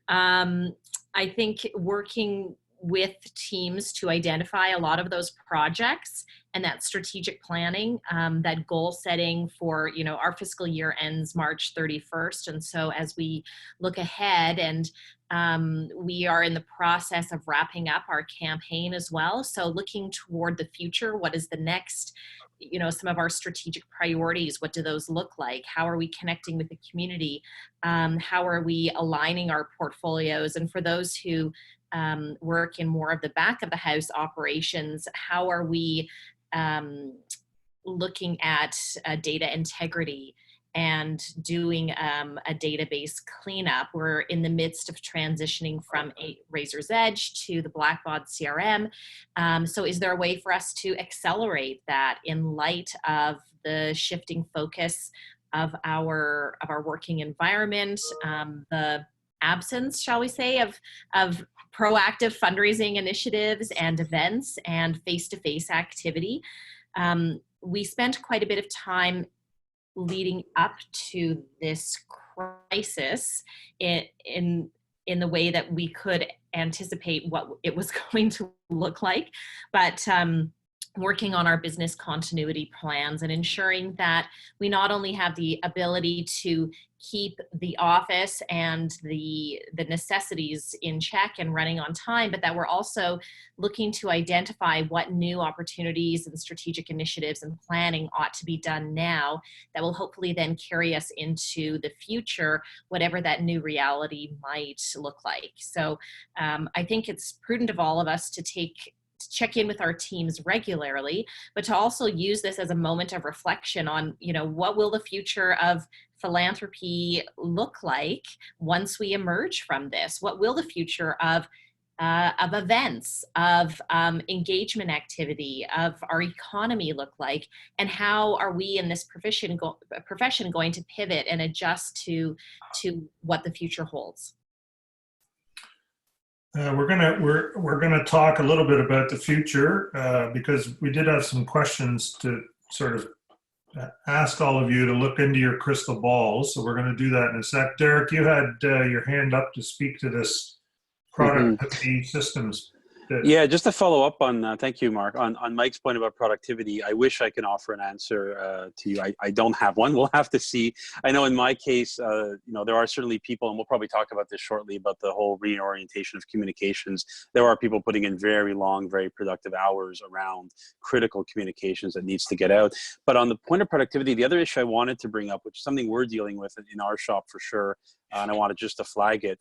I think working with teams to identify a lot of those projects and that strategic planning, that goal setting for, you know, our fiscal year ends March 31st. And so as we look ahead, and we are in the process of wrapping up our campaign as well. So looking toward the future, what is the next, you know, some of our strategic priorities? What do those look like? How are we connecting with the community? How are we aligning our portfolios? And for those who work in more of the back of the house operations, how are we looking at data integrity and doing a database cleanup. We're in the midst of transitioning from a Razor's Edge to the Blackbaud CRM. So is there a way for us to accelerate that in light of the shifting focus of our working environment, the absence, shall we say, of proactive fundraising initiatives and events and face-to-face activity? We spent quite a bit of time leading up to this crisis in the way that we could anticipate what it was going to look like, but working on our business continuity plans and ensuring that we not only have the ability to keep the office and the necessities in check and running on time, but that we're also looking to identify what new opportunities and strategic initiatives and planning ought to be done now that will hopefully then carry us into the future, whatever that new reality might look like. So I think it's prudent of all of us to check in with our teams regularly, but to also use this as a moment of reflection on, what will the future of philanthropy look like once we emerge from this? What will the future of events, of engagement activity, of our economy look like? And how are we in this profession going to pivot and adjust to what the future holds? We're gonna talk a little bit about the future because we did have some questions to sort of ask all of you to look into your crystal balls. So we're going to do that in a sec. Derek, you had your hand up to speak to this productivity systems. Yeah, just to follow up on, thank you, Mark, on Mike's point about productivity. I wish I could offer an answer to you. I don't have one. We'll have to see. I know in my case, there are certainly people, and we'll probably talk about this shortly, about the whole reorientation of communications. There are people putting in very long, very productive hours around critical communications that needs to get out. But on the point of productivity, the other issue I wanted to bring up, which is something we're dealing with in our shop for sure, and I wanted just to flag it.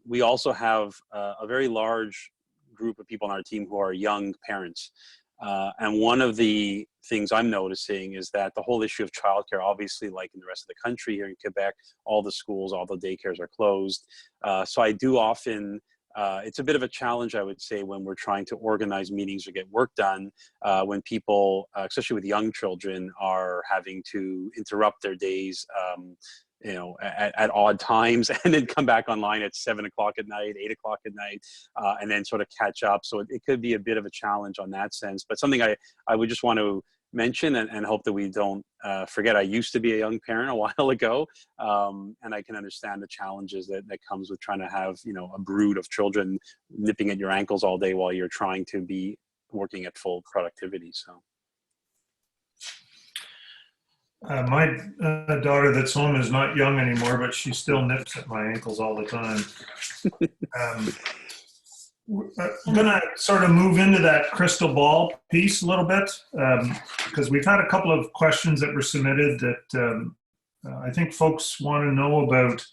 We also have a very large group of people on our team who are young parents. And one of the things I'm noticing is that the whole issue of childcare, obviously, like in the rest of the country here in Quebec, all the schools, all the daycares are closed. So I do often, it's a bit of a challenge, I would say, when we're trying to organize meetings or get work done, when people, especially with young children, are having to interrupt their days at odd times and then come back online at 7 o'clock at night, 8 o'clock at night, and then sort of catch up. So it could be a bit of a challenge on that sense, but something I would just want to mention and hope that we don't forget. I used to be a young parent a while ago, and I can understand the challenges that comes with trying to have, a brood of children nipping at your ankles all day while you're trying to be working at full productivity. So. My daughter that's home is not young anymore, but she still nips at my ankles all the time. I'm going to sort of move into that crystal ball piece a little bit because we've had a couple of questions that were submitted that I think folks want to know about,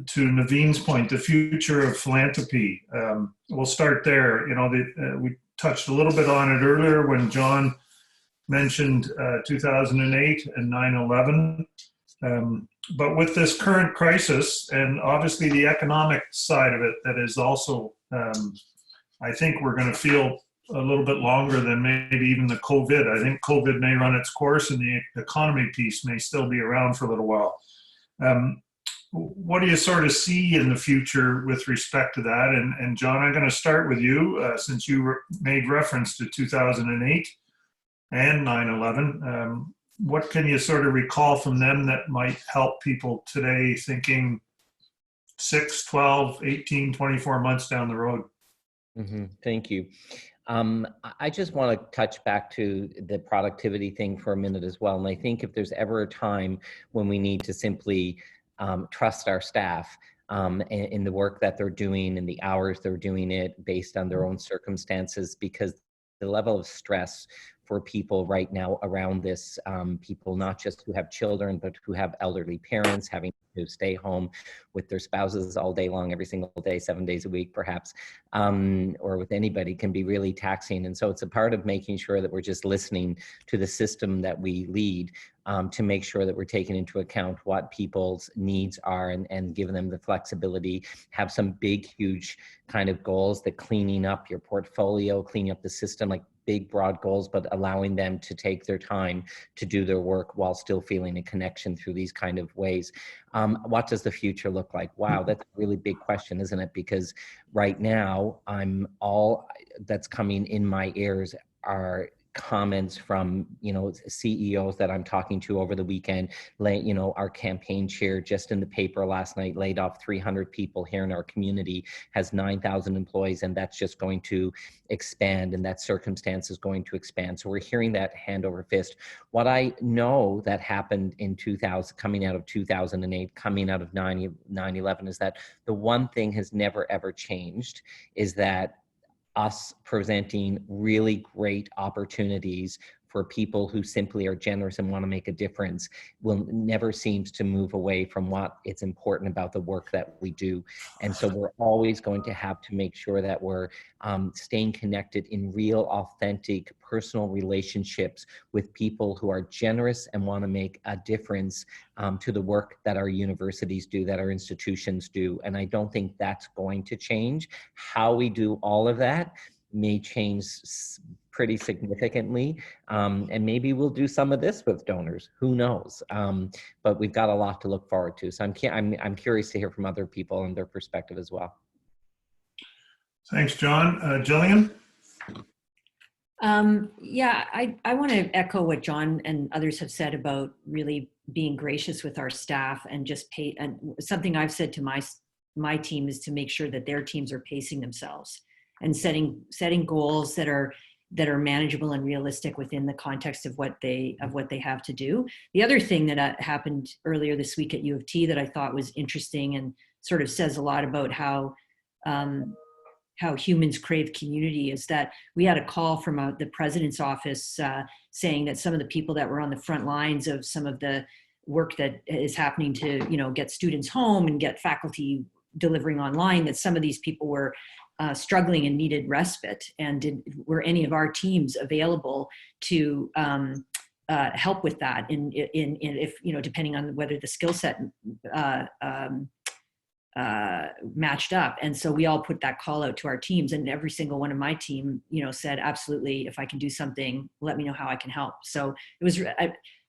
to Naveen's point, the future of philanthropy. We'll start there. We touched a little bit on it earlier when John mentioned 2008 and 9/11. But with this current crisis and obviously the economic side of it, that is also, I think we're going to feel a little bit longer than maybe even the COVID. I think COVID may run its course and the economy piece may still be around for a little while. What do you sort of see in the future with respect to that? And John, I'm going to start with you since you made reference to 2008 and 9/11. What can you sort of recall from them that might help people today thinking 6, 12, 18, 24 months down the road? Thank you. I just want to touch back to the productivity thing for a minute as well. And I think if there's ever a time when we need to simply trust our staff in the work that they're doing and the hours they're doing it based on their own circumstances, because the level of stress for people right now around this, people not just who have children, but who have elderly parents having to stay home with their spouses all day long, every single day, 7 days a week, perhaps, or with anybody, can be really taxing. And so it's a part of making sure that we're just listening to the system that we lead. to make sure that we're taking into account what people's needs are and giving them the flexibility, have some big, huge kind of goals, that cleaning up your portfolio, cleaning up the system, like big, broad goals, but allowing them to take their time to do their work while still feeling a connection through these kind of ways. What does the future look like? Wow, that's a really big question, isn't it? Because right now, all that's coming in my ears are comments from, CEOs that I'm talking to over the weekend. Our campaign chair just in the paper last night laid off 300 people here in our community, has 9,000 employees, and that's just going to expand, and that circumstance is going to expand. So we're hearing that hand over fist. What I know that happened in 2000, coming out of 2008, coming out of 9/11, is that the one thing has never ever changed, is that us presenting really great opportunities for people who simply are generous and want to make a difference never seems to move away from what it's important about the work that we do. And so we're always going to have to make sure that we're staying connected in real, authentic, personal relationships with people who are generous and want to make a difference to the work that our universities do, that our institutions do. And I don't think that's going to change. How we do all of that may change pretty significantly, and maybe we'll do some of this with donors. Who knows? But we've got a lot to look forward to. So I'm curious to hear from other people and their perspective as well. Thanks, John. Gillian? Yeah, I want to echo what John and others have said about really being gracious with our staff and just pay. And something I've said to my team is to make sure that their teams are pacing themselves and setting goals that are manageable and realistic within the context of what they have to do. The other thing that happened earlier this week at U of T that I thought was interesting and sort of says a lot about how humans crave community is that we had a call from the president's office saying that some of the people that were on the front lines of some of the work that is happening to get students home and get faculty delivering online, that some of these people were struggling and needed respite, and were any of our teams available to help with that in if depending on whether the skill set matched up. And so we all put that call out to our teams, and every single one of my team said, absolutely, if I can do something, let me know how I can help. So it was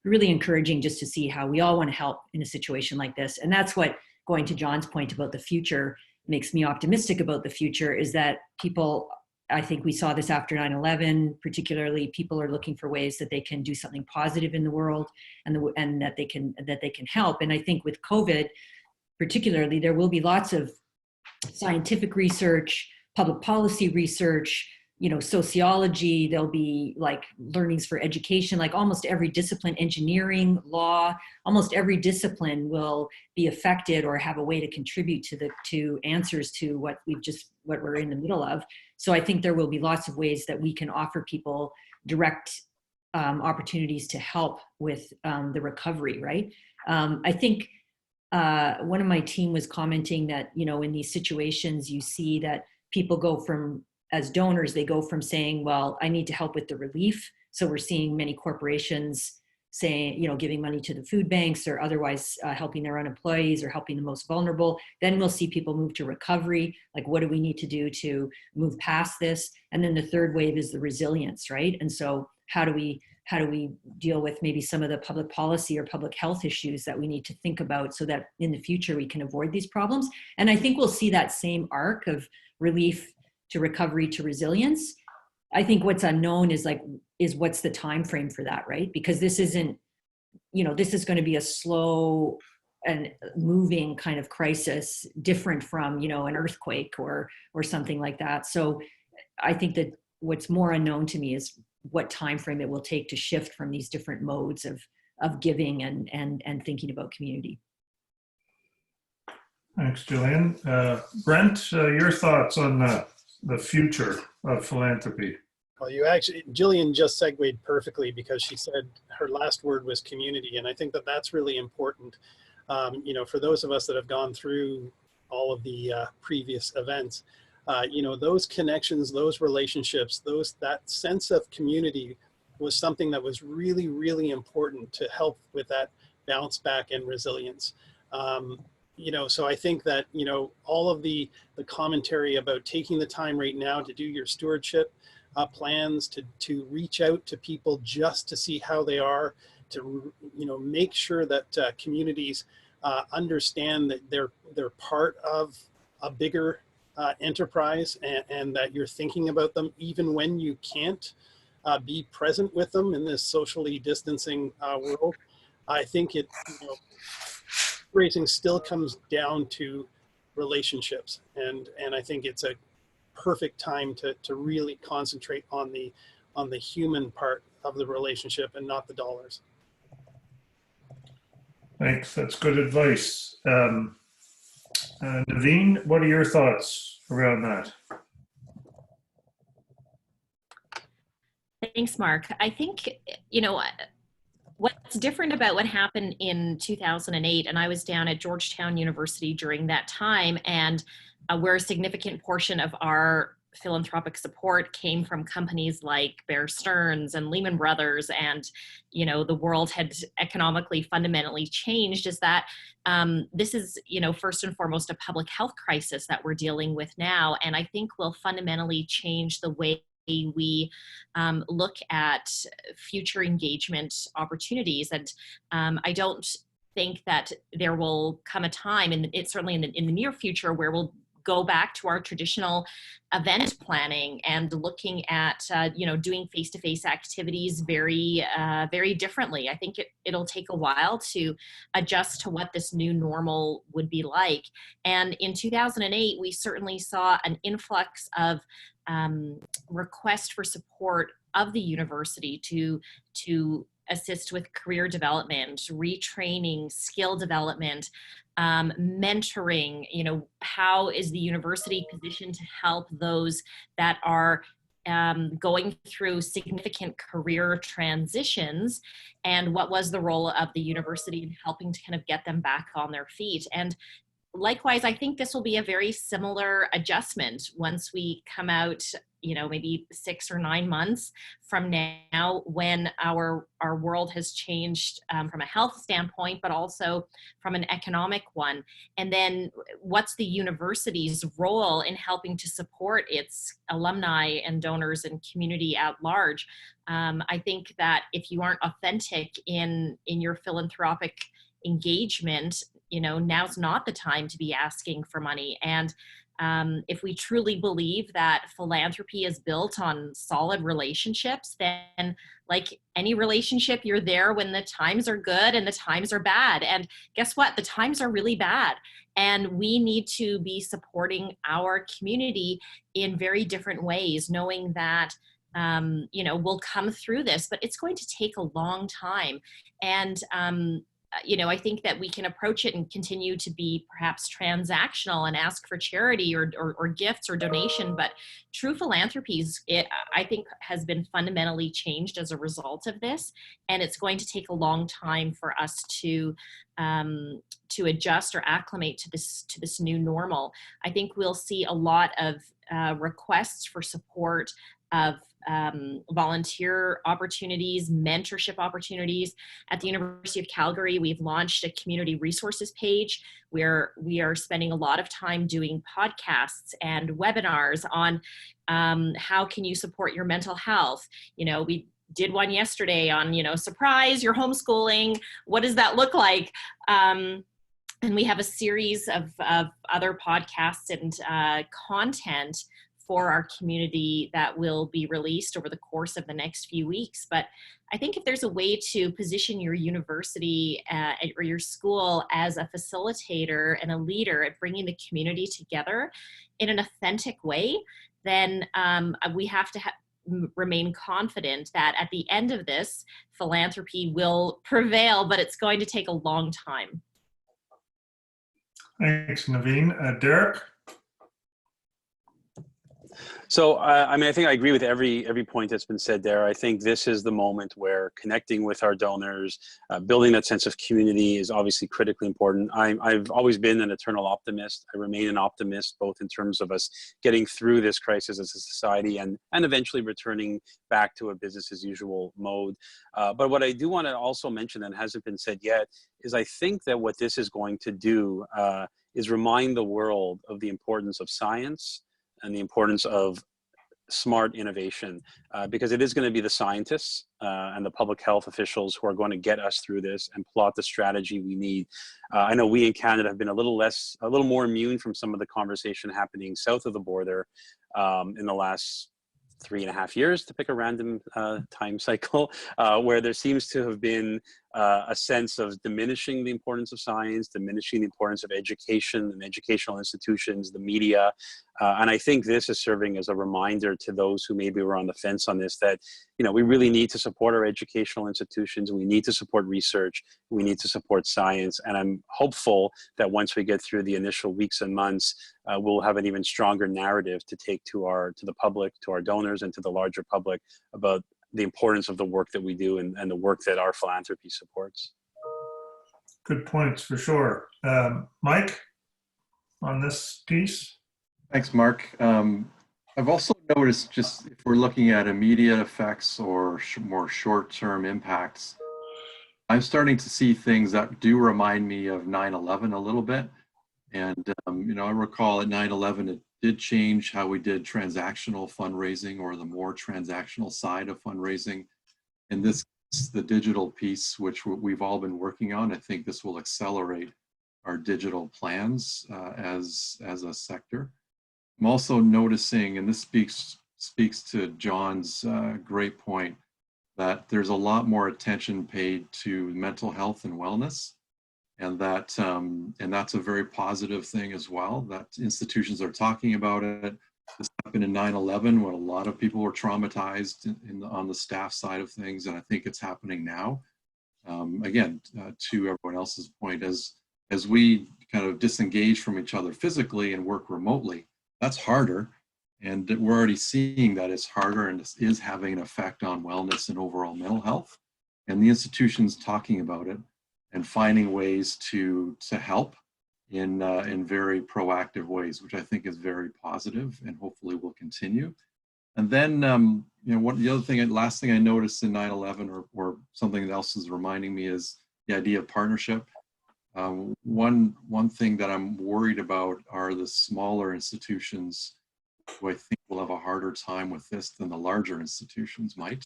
really encouraging just to see how we all want to help in a situation like this. And that's what, going to John's point about the future, makes me optimistic about the future, is that people, I think we saw this after 9/11, particularly people are looking for ways that they can do something positive in the world and that they can help. And I think with COVID, particularly, there will be lots of scientific research, public policy research, sociology, there'll be like learnings for education, like almost every discipline, engineering, law, almost every discipline will be affected or have a way to contribute to answers to what we're in the middle of. So I think there will be lots of ways that we can offer people direct opportunities to help with the recovery, right? I think one of my team was commenting that, in these situations, you see that people go from, as donors, they go from saying, well, I need to help with the relief. So we're seeing many corporations saying, giving money to the food banks or otherwise helping their own employees or helping the most vulnerable. Then we'll see people move to recovery. Like, what do we need to do to move past this? And then the third wave is the resilience, right? And so how do we deal with maybe some of the public policy or public health issues that we need to think about so that in the future we can avoid these problems? And I think we'll see that same arc of relief to recovery to resilience. I think what's unknown is what's the time frame for that, right? Because this isn't, this is going to be a slow and moving kind of crisis, different from, an earthquake or something like that. So I think that what's more unknown to me is what time frame it will take to shift from these different modes of giving and thinking about community. Thanks, Gillian. Brent, your thoughts on the future of philanthropy? Well, Gillian just segued perfectly, because she said her last word was community. And I think that that's really important. For those of us that have gone through all of the previous events, those connections, those relationships, that sense of community was something that was really, really important to help with that bounce back and resilience. You know, so I think that, you know, all of the commentary about taking the time right now to do your stewardship plans, to reach out to people just to see how they are, to, you know, make sure that communities understand that they're part of a bigger enterprise, and that you're thinking about them even when you can't be present with them in this socially distancing world. I think it, you know, fundraising still comes down to relationships, and I think it's a perfect time to really concentrate on the human part of the relationship and not the dollars. Thanks, that's good advice. Naveen, what are your thoughts around that? Thanks, Mark. I think, you know, what's different about what happened in 2008, and I was down at Georgetown University during that time, and where a significant portion of our philanthropic support came from companies like Bear Stearns and Lehman Brothers, and, you know, the world had economically fundamentally changed, is that this is, you know, first and foremost a public health crisis that we're dealing with now, and I think will fundamentally change the way we look at future engagement opportunities. And I don't think that there will come a time, and it's certainly in the near future, where we'll go back to our traditional event planning and looking at, you know, doing face-to-face activities very, very differently. I think it'll take a while to adjust to what this new normal would be like. And in 2008, we certainly saw an influx of request for support of the university to assist with career development, retraining, skill development, mentoring. You know, how is the university positioned to help those that are going through significant career transitions, and what was the role of the university in helping to kind of get them back on their feet? And likewise, I think this will be a very similar adjustment once we come out, you know, maybe 6 or 9 months from now, when our world has changed from a health standpoint, but also from an economic one. And then what's the university's role in helping to support its alumni and donors and community at large? I think that if you aren't authentic in your philanthropic engagement, you know, now's not the time to be asking for money. And if we truly believe that philanthropy is built on solid relationships, then like any relationship, you're there when the times are good and the times are bad. And guess what? The times are really bad. And we need to be supporting our community in very different ways, knowing that you know, we'll come through this, but it's going to take a long time. And you know, I think that we can approach it and continue to be perhaps transactional and ask for charity or gifts or donation, but true philanthropies, I think, has been fundamentally changed as a result of this, and it's going to take a long time for us to adjust or acclimate to this new normal. I think we'll see a lot of requests for support of volunteer opportunities, mentorship opportunities. At the University of Calgary, we've launched a community resources page where we are spending a lot of time doing podcasts and webinars on how can you support your mental health. You know, we did one yesterday on, you know, surprise, you're homeschooling. What does that look like? And we have a series of other podcasts and content for our community that will be released over the course of the next few weeks. But I think if there's a way to position your university or your school as a facilitator and a leader at bringing the community together in an authentic way, then we have to remain confident that at the end of this, philanthropy will prevail, but it's going to take a long time. Thanks, Naveen. Derek? So, I mean, I think I agree with every point that's been said there. I think this is the moment where connecting with our donors, building that sense of community is obviously critically important. I've always been an eternal optimist. I remain an optimist, both in terms of us getting through this crisis as a society and eventually returning back to a business as usual mode. But what I do want to also mention that hasn't been said yet is I think that what this is going to do is remind the world of the importance of science and the importance of smart innovation, because it is going to be the scientists and the public health officials who are going to get us through this and plot the strategy we need. I know we in Canada have been a little more immune from some of the conversation happening south of the border in the last 3.5 years, to pick a random time cycle, where there seems to have been a sense of diminishing the importance of science, diminishing the importance of education and educational institutions, the media. And I think this is serving as a reminder to those who maybe were on the fence on this that, you know, we really need to support our educational institutions. We need to support research. We need to support science. And I'm hopeful that once we get through the initial weeks and months, we'll have an even stronger narrative to take to the public, to our donors, and to the larger public about the importance of the work that we do and the work that our philanthropy supports. Good points for sure. Mike, on this piece? Thanks, Mark. I've also noticed, just if we're looking at immediate effects or more short-term impacts, I'm starting to see things that do remind me of 9/11 a little bit. And, you know, I recall at 9/11, it did change how we did transactional fundraising, or the more transactional side of fundraising. In this, the digital piece, which we've all been working on, I think this will accelerate our digital plans as a sector. I'm also noticing, and this speaks to John's great point, that there's a lot more attention paid to mental health and wellness. And that's a very positive thing as well, that institutions are talking about it. This happened in 9/11 when a lot of people were traumatized on the staff side of things, and I think it's happening now. Again, to everyone else's point, as we kind of disengage from each other physically and work remotely, that's harder, and we're already seeing that it's harder, and this is having an effect on wellness and overall mental health. And the institutions talking about it and finding ways to help in very proactive ways, which I think is very positive and hopefully will continue. And then, you know, last thing I noticed in 9/11, or something else is reminding me, is the idea of partnership. One thing that I'm worried about are the smaller institutions, who I think will have a harder time with this than the larger institutions might.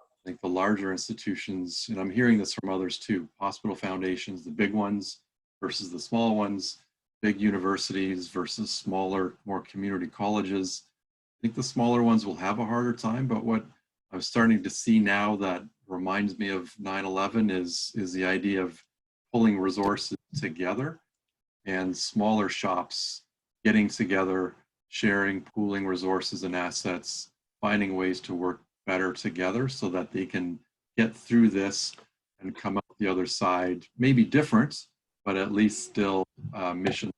I think the larger institutions, and I'm hearing this from others too, hospital foundations, the big ones versus the small ones, big universities versus smaller, more community colleges. I think the smaller ones will have a harder time, but what I'm starting to see now that reminds me of 9/11 is the idea of pulling resources together, and smaller shops getting together, sharing, pooling resources and assets, finding ways to work better together so that they can get through this and come out the other side, maybe different, but at least still mission.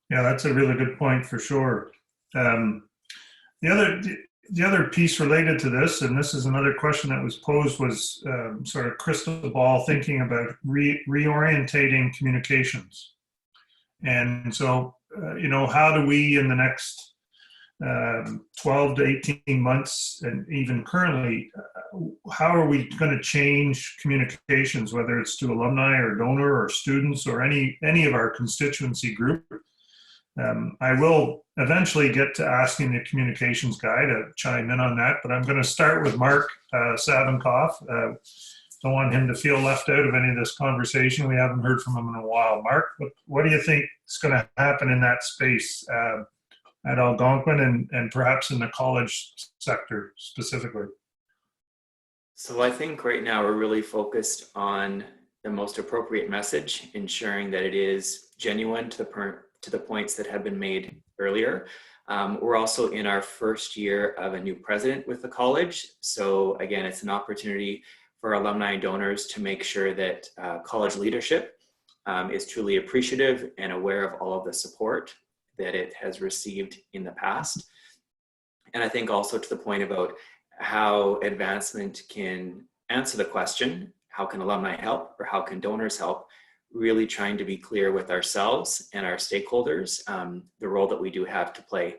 Yeah, that's a really good point for sure. The other piece related to this, and this is another question that was posed, was sort of crystal ball thinking about reorientating communications. And so, you know, how do we in the next 12 to 18 months, and even currently, how are we going to change communications, whether it's to alumni or donor or students or any of our constituency group? I will eventually get to asking the communications guy to chime in on that, but I'm going to start with Mark Savinkoff. Don't want him to feel left out of any of this conversation. We haven't heard from him in a while. Mark, what do you think is going to happen in that space at Algonquin and perhaps in the college sector specifically? So I think right now we're really focused on the most appropriate message, ensuring that it is genuine to the points that have been made earlier. We're also in our first year of a new president with the college. So again, it's an opportunity for alumni and donors to make sure that college leadership is truly appreciative and aware of all of the support that it has received in the past. And I think also to the point about how advancement can answer the question, how can alumni help or how can donors help, really trying to be clear with ourselves and our stakeholders, the role that we do have to play.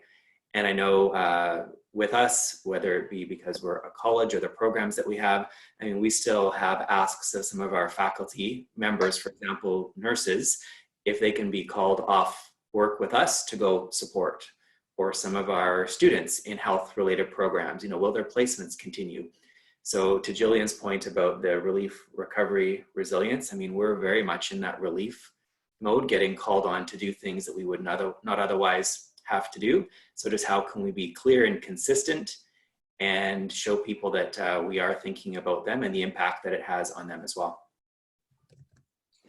And I know with us, whether it be because we're a college or the programs that we have, I mean, we still have asks of some of our faculty members, for example, nurses, if they can be called off work with us to go support, or some of our students in health related programs, you know, will their placements continue? So to Gillian's point about the relief, recovery, resilience, I mean, we're very much in that relief mode, getting called on to do things that we would not otherwise have to do. So just how can we be clear and consistent and show people that we are thinking about them and the impact that it has on them as well.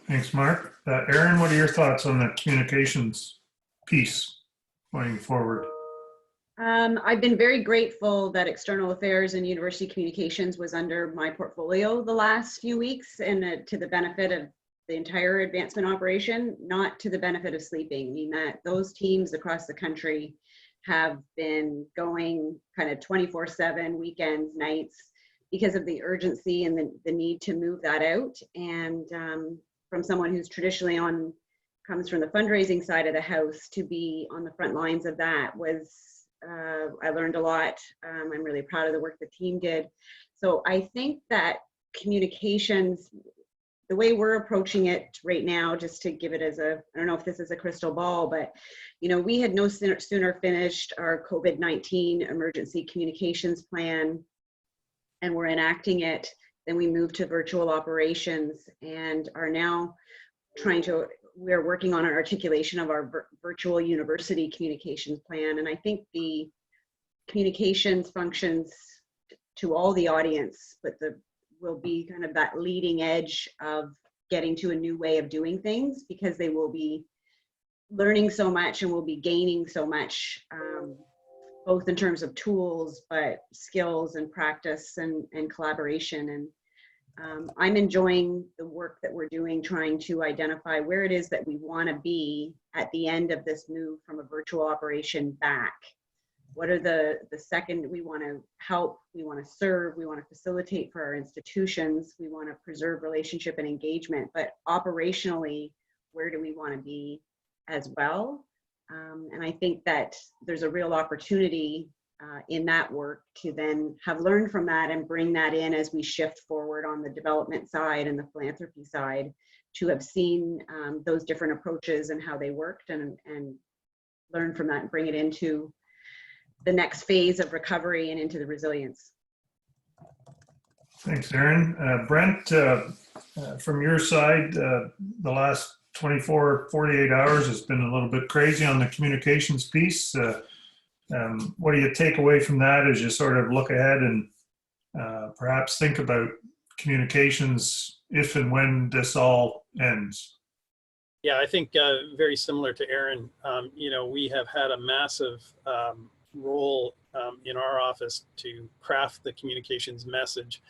Thanks, Mark. Erin, what are your thoughts on the communications piece going forward? I've been very grateful that external affairs and university communications was under my portfolio the last few weeks, and to the benefit of the entire advancement operation, not to the benefit of sleeping. I mean, that those teams across the country have been going kind of 24/7, weekends, nights, because of the urgency and the need to move that out. And from someone who's traditionally comes from the fundraising side of the house, to be on the front lines of that was, I learned a lot. I'm really proud of the work the team did. So I think that communications, the way we're approaching it right now, just to give it as I don't know if this is a crystal ball, but, you know, we had no sooner finished our COVID-19 emergency communications plan and we're enacting it, then we moved to virtual operations and are now we're working on an articulation of our virtual university communications plan. And I think the communications functions to all the audience, but will be kind of that leading edge of getting to a new way of doing things, because they will be learning so much and will be gaining so much, both in terms of tools, but skills and practice and collaboration. And I'm enjoying the work that we're doing, trying to identify where it is that we want to be at the end of this move from a virtual operation back. What are the second, we want to help, we want to serve, we want to facilitate for our institutions, we want to preserve relationship and engagement, but operationally, where do we want to be as well? And I think that there's a real opportunity in that work to then have learned from that and bring that in as we shift forward on the development side and the philanthropy side, to have seen those different approaches and how they worked, and learn from that and bring it into the next phase of recovery and into the resilience. Thanks, Erin. Brent, from your side, the last 48 hours has been a little bit crazy on the communications piece. What do you take away from that as you sort of look ahead and perhaps think about communications if and when this all ends? Yeah, I think very similar to Erin, you know, we have had a massive role in our office to craft the communications message.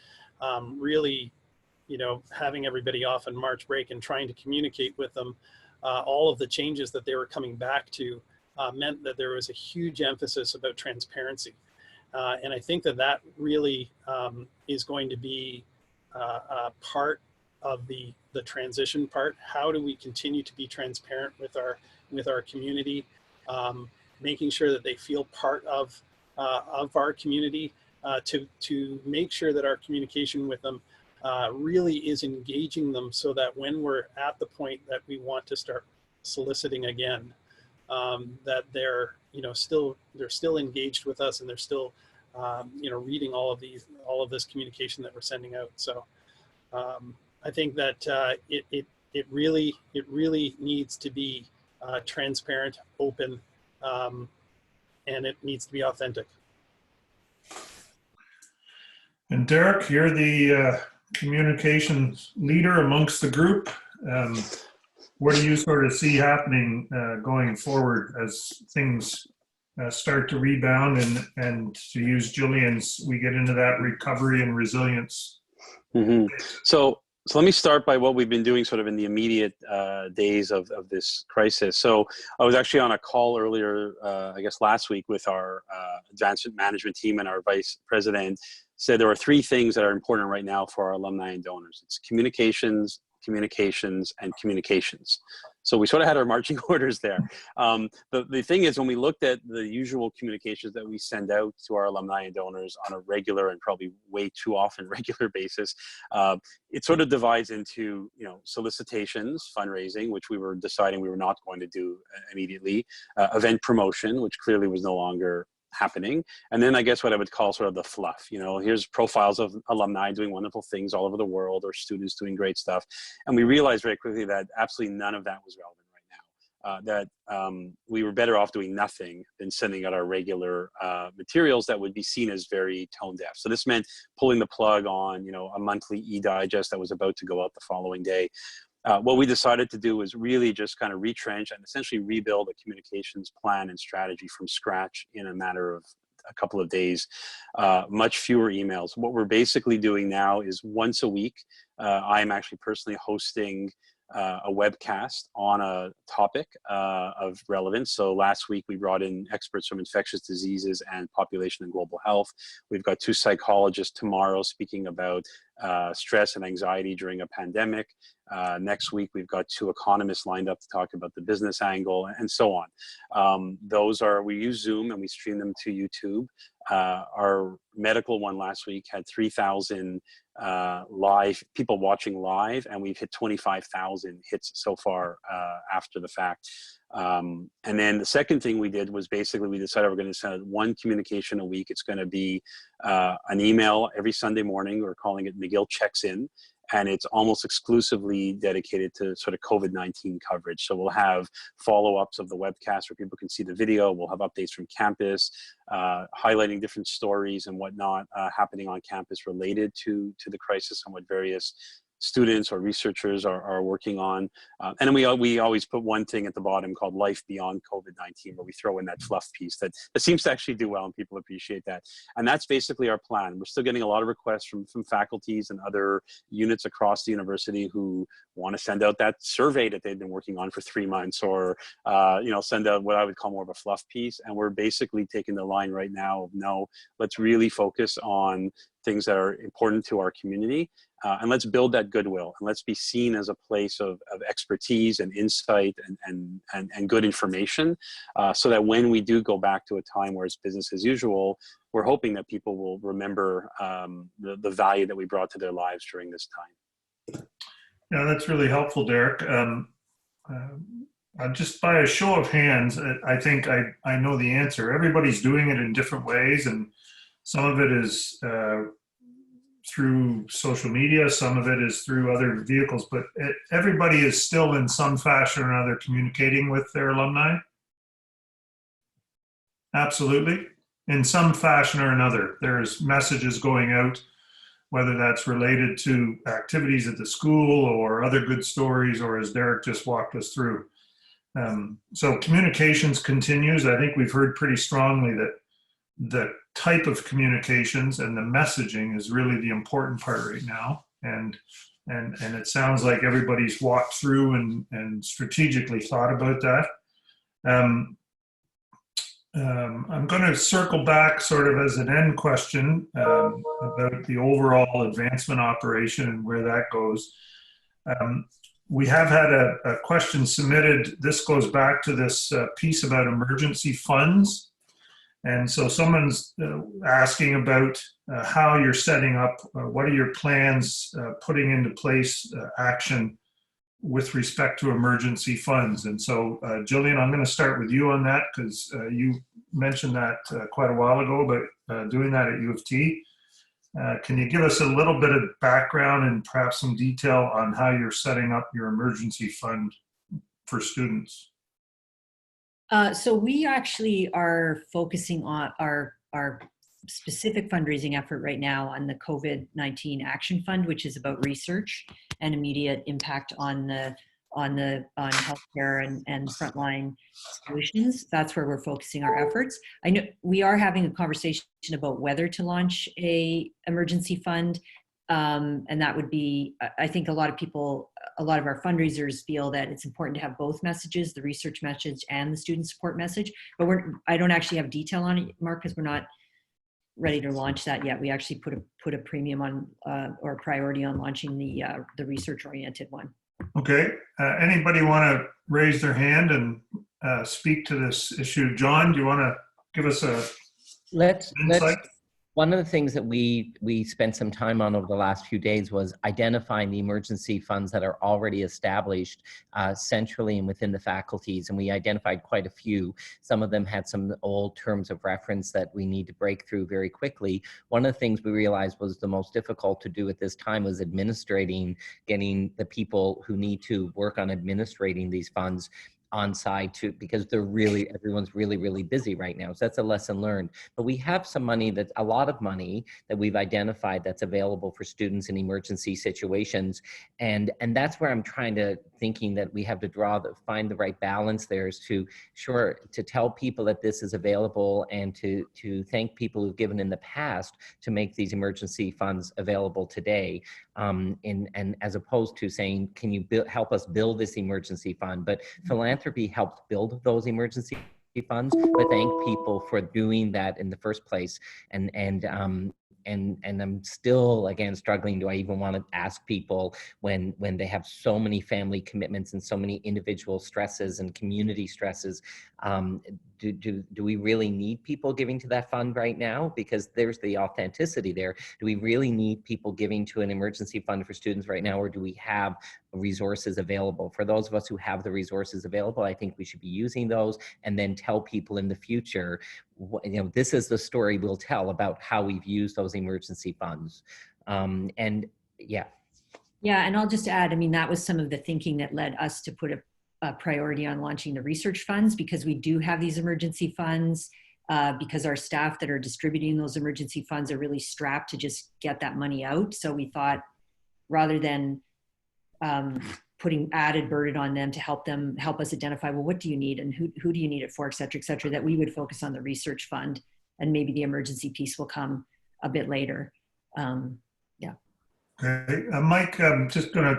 Really, you know, having everybody off on March break and trying to communicate with them, all of the changes that they were coming back to meant that there was a huge emphasis about transparency. And I think that really is going to be a part of the transition part. How do we continue to be transparent with our community, making sure that they feel part of our community, to make sure that our communication with them really is engaging them, so that when we're at the point that we want to start soliciting again, that they're, you know, they're still engaged with us, and they're still, you know, reading all of this communication that we're sending out. So I think that it really needs to be transparent, open, and it needs to be authentic. And Derek, you're the communications leader amongst the group. What do you sort of see happening going forward as things start to rebound and to use Gillian's, we get into that recovery and resilience? Mm-hmm. So So let me start by what we've been doing sort of in the immediate days of this crisis. So I was actually on a call earlier, I guess last week, with our advancement management team, and our vice president said there are three things that are important right now for our alumni and donors. It's communications, communications, and communications. So we sort of had our marching orders there. The thing is, when we looked at the usual communications that we send out to our alumni and donors on a regular, and probably way too often regular basis, it sort of divides into, you know, solicitations, fundraising, which we were deciding we were not going to do immediately, event promotion, which clearly was no longer happening, and then I guess what I would call sort of the fluff. You know, here's profiles of alumni doing wonderful things all over the world, or students doing great stuff, and we realized very quickly that absolutely none of that was relevant right now. That we were better off doing nothing than sending out our regular materials that would be seen as very tone deaf. So this meant pulling the plug on, you know, a monthly e-digest that was about to go out the following day. What we decided to do was really just kind of retrench and essentially rebuild a communications plan and strategy from scratch in a matter of a couple of days, much fewer emails. What we're basically doing now is once a week, I am actually personally hosting a webcast on a topic of relevance. So last week we brought in experts from infectious diseases and population and global health. We've got 2 psychologists tomorrow speaking about stress and anxiety during a pandemic. Next week we've got 2 economists lined up to talk about the business angle, and so on. We use Zoom and we stream them to YouTube. Our medical one last week had 3,000 live people watching live, and we've hit 25,000 hits so far after the fact. And then the second thing we did was basically we decided we're going to send 1 communication a week. It's going to be an email every Sunday morning. We're calling it McGill Checks In. And it's almost exclusively dedicated to sort of COVID-19 coverage. So we'll have follow-ups of the webcast where people can see the video. We'll have updates from campus, highlighting different stories and whatnot happening on campus related to the crisis and what various students or researchers are working on. And then we always put one thing at the bottom called Life Beyond COVID-19, where we throw in that fluff piece that seems to actually do well, and people appreciate that. And that's basically our plan. We're still getting a lot of requests from faculties and other units across the university who want to send out that survey that they've been working on for 3 months, or you know, send out what I would call more of a fluff piece. And we're basically taking the line right now of, no, let's really focus on things that are important to our community. And let's build that goodwill, and let's be seen as a place of expertise and insight and good information, so that when we do go back to a time where it's business as usual, we're hoping that people will remember the value that we brought to their lives during this time. Yeah, that's really helpful, Derek. Just by a show of hands, I think I know the answer. Everybody's doing it in different ways, and some of it is through social media, some of it is through other vehicles, but everybody is still in some fashion or another communicating with their alumni. Absolutely. In some fashion or another, there's messages going out, whether that's related to activities at the school or other good stories, or as Derek just walked us through. So communications continues. I think we've heard pretty strongly that the type of communications and the messaging is really the important part right now. And it sounds like everybody's walked through and strategically thought about that. I'm going to circle back sort of as an end question about the overall advancement operation and where that goes. We have had a question submitted. This goes back to this piece about emergency funds. And so someone's asking about how you're setting up, what are your plans putting into place action with respect to emergency funds. And so Gillian, I'm going to start with you on that, because you mentioned that quite a while ago about doing that at U of T. Can you give us a little bit of background and perhaps some detail on how you're setting up your emergency fund for students? So we actually are focusing on our specific fundraising effort right now on the COVID-19 Action Fund, which is about research and immediate impact on healthcare and frontline solutions. That's where we're focusing our efforts. I know we are having a conversation about whether to launch a emergency fund And that would be, I think a lot of people, a lot of our fundraisers feel that it's important to have both messages, the research message and the student support message. But I don't actually have detail on it, Mark, because we're not ready to launch that yet. We actually put a premium on or a priority on launching the research oriented one. Okay. Anybody want to raise their hand and speak to this issue? John, do you want to give us a insight? One of the things that we spent some time on over the last few days was identifying the emergency funds that are already established centrally and within the faculties, and we identified quite a few. Some of them had some old terms of reference that we need to break through very quickly. One of the things we realized was the most difficult to do at this time was getting the people who need to work on administrating these funds on side too, because everyone's really busy right now. So that's a lesson learned. But we have some money, that's a lot of money that we've identified that's available for students in emergency situations. And that's where I'm thinking that we have to find the right balance there, is to tell people that this is available, and to thank people who've given in the past to make these emergency funds available today. And as opposed to saying, can you help us build this emergency fund? But Philanthropy helped build those emergency funds, but thank people for doing that in the first place. And I'm still, again, struggling. Do I even want to ask people when they have so many family commitments and so many individual stresses and community stresses? Do we really need people giving to that fund right now? Because there's the authenticity there. Do we really need people giving to an emergency fund for students right now, or do we have resources available? For those of us who have the resources available, I think we should be using those, and then tell people in the future, this is the story we'll tell about how we've used those emergency funds. Yeah, and I'll just add, I mean, that was some of the thinking that led us to put a priority on launching the research funds, because we do have these emergency funds, because our staff that are distributing those emergency funds are really strapped to just get that money out. So we thought, rather than putting added burden on them to help us identify, well, what do you need and who do you need it for, et cetera, that we would focus on the research fund, and maybe the emergency piece will come a bit later. Okay, Mike, I'm just gonna,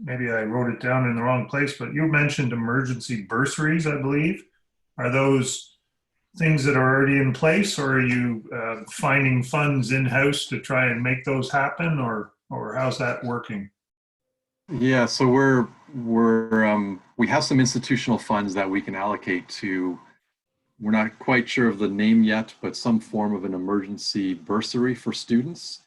maybe I wrote it down in the wrong place, but you mentioned emergency bursaries, I believe. Are those things that are already in place, or are you finding funds in-house to try and make those happen, or how's that working? Yeah, so we have some institutional funds that we can allocate to. We're not quite sure of the name yet, but some form of an emergency bursary for students.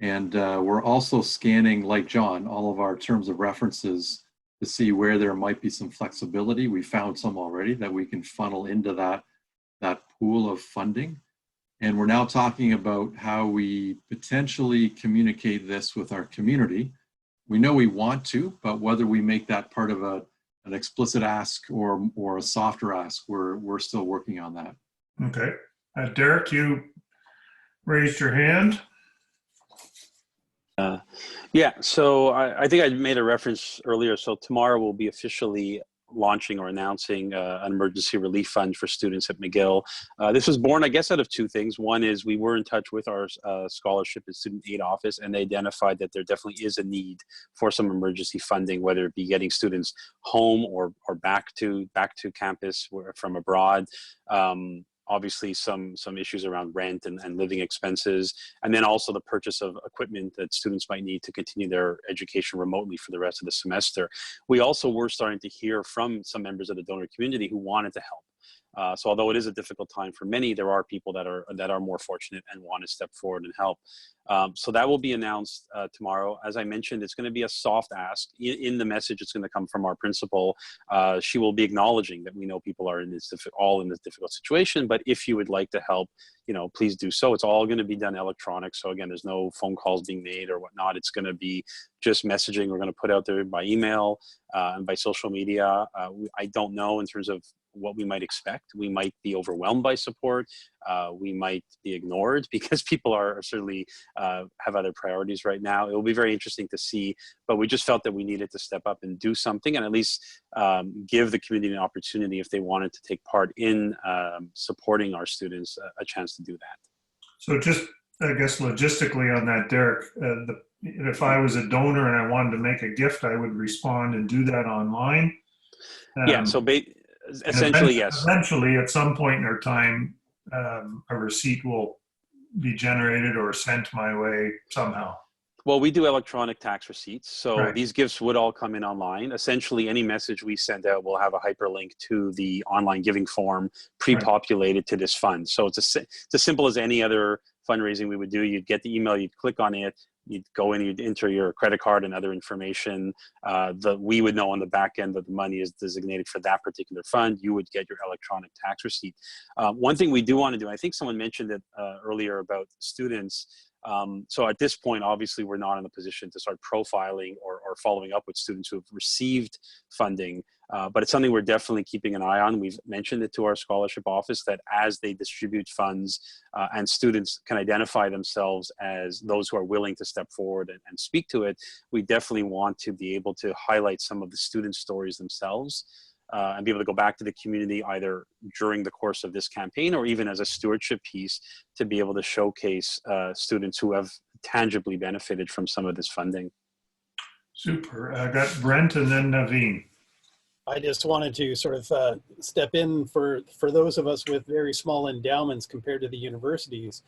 And we're also scanning, like John, all of our terms of references to see where there might be some flexibility. We found some already that we can funnel into that pool of funding. And we're now talking about how we potentially communicate this with our community. We know we want to, but whether we make that part of an explicit ask or a softer ask, we're still working on that. Okay. Derek, you raised your hand. Yeah, so I think I made a reference earlier. So tomorrow we'll be officially launching or announcing an emergency relief fund for students at McGill. This was born, I guess, out of two things. One is we were in touch with our scholarship and student aid office, and they identified that there definitely is a need for some emergency funding, whether it be getting students home or back to campus from abroad. Obviously some issues around rent and living expenses, and then also the purchase of equipment that students might need to continue their education remotely for the rest of the semester. We also were starting to hear from some members of the donor community who wanted to help. So although it is a difficult time for many, there are people that are more fortunate and want to step forward and help. So that will be announced tomorrow. As I mentioned, it's going to be a soft ask. In the message, it's going to come from our principal. She will be acknowledging that we know people are all in this difficult situation, but if you would like to help, please do so. It's all going to be done electronic. So again, there's no phone calls being made or whatnot. It's going to be just messaging we're going to put out there by email and by social media. I don't know in terms of what we might expect. We might be overwhelmed by support. We might be ignored because people are certainly have other priorities right now. It will be very interesting to see, but we just felt that we needed to step up and do something, and at least give the community an opportunity, if they wanted to take part in supporting our students, a chance to do that. So just I guess logistically on that, Derek, if I was a donor and I wanted to make a gift, I would respond and do that online. Yeah, so essentially, yes. Eventually, at some point in our time, a receipt will be generated or sent my way somehow. Well, we do electronic tax receipts. So Right. these gifts would all come in online. Essentially, any message we send out will have a hyperlink to the online giving form pre-populated to this fund. So it's as simple as any other fundraising we would do. You'd get the email, you'd click on it, you'd go in, you'd enter your credit card and other information. We would know on the back end that the money is designated for that particular fund. You would get your electronic tax receipt. One thing we do want to do, I think someone mentioned it earlier about students. So at this point, obviously, we're not in a position to start profiling or following up with students who have received funding, but it's something we're definitely keeping an eye on. We've mentioned it to our scholarship office that as they distribute funds and students can identify themselves as those who are willing to step forward and speak to it, we definitely want to be able to highlight some of the student stories themselves. And be able to go back to the community either during the course of this campaign or even as a stewardship piece to be able to showcase students who have tangibly benefited from some of this funding. Super. I got Brent and then Naveen. I just wanted to sort of step in for those of us with very small endowments compared to the universities.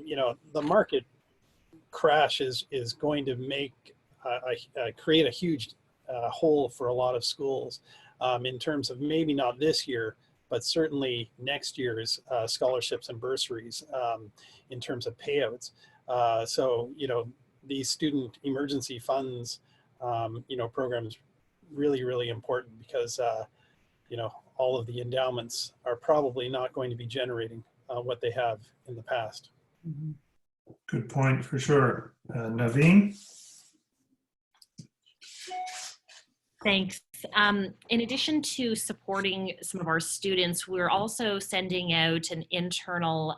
You know, the market crash is going to make create a huge hole for a lot of schools. In terms of maybe not this year, but certainly next year's scholarships and bursaries in terms of payouts. So, you know, these student emergency funds, you know, programs really, really important because, you know, all of the endowments are probably not going to be generating what they have in the past. Good point for sure. Naveen? Thanks. In addition to supporting some of our students, we're also sending out an internal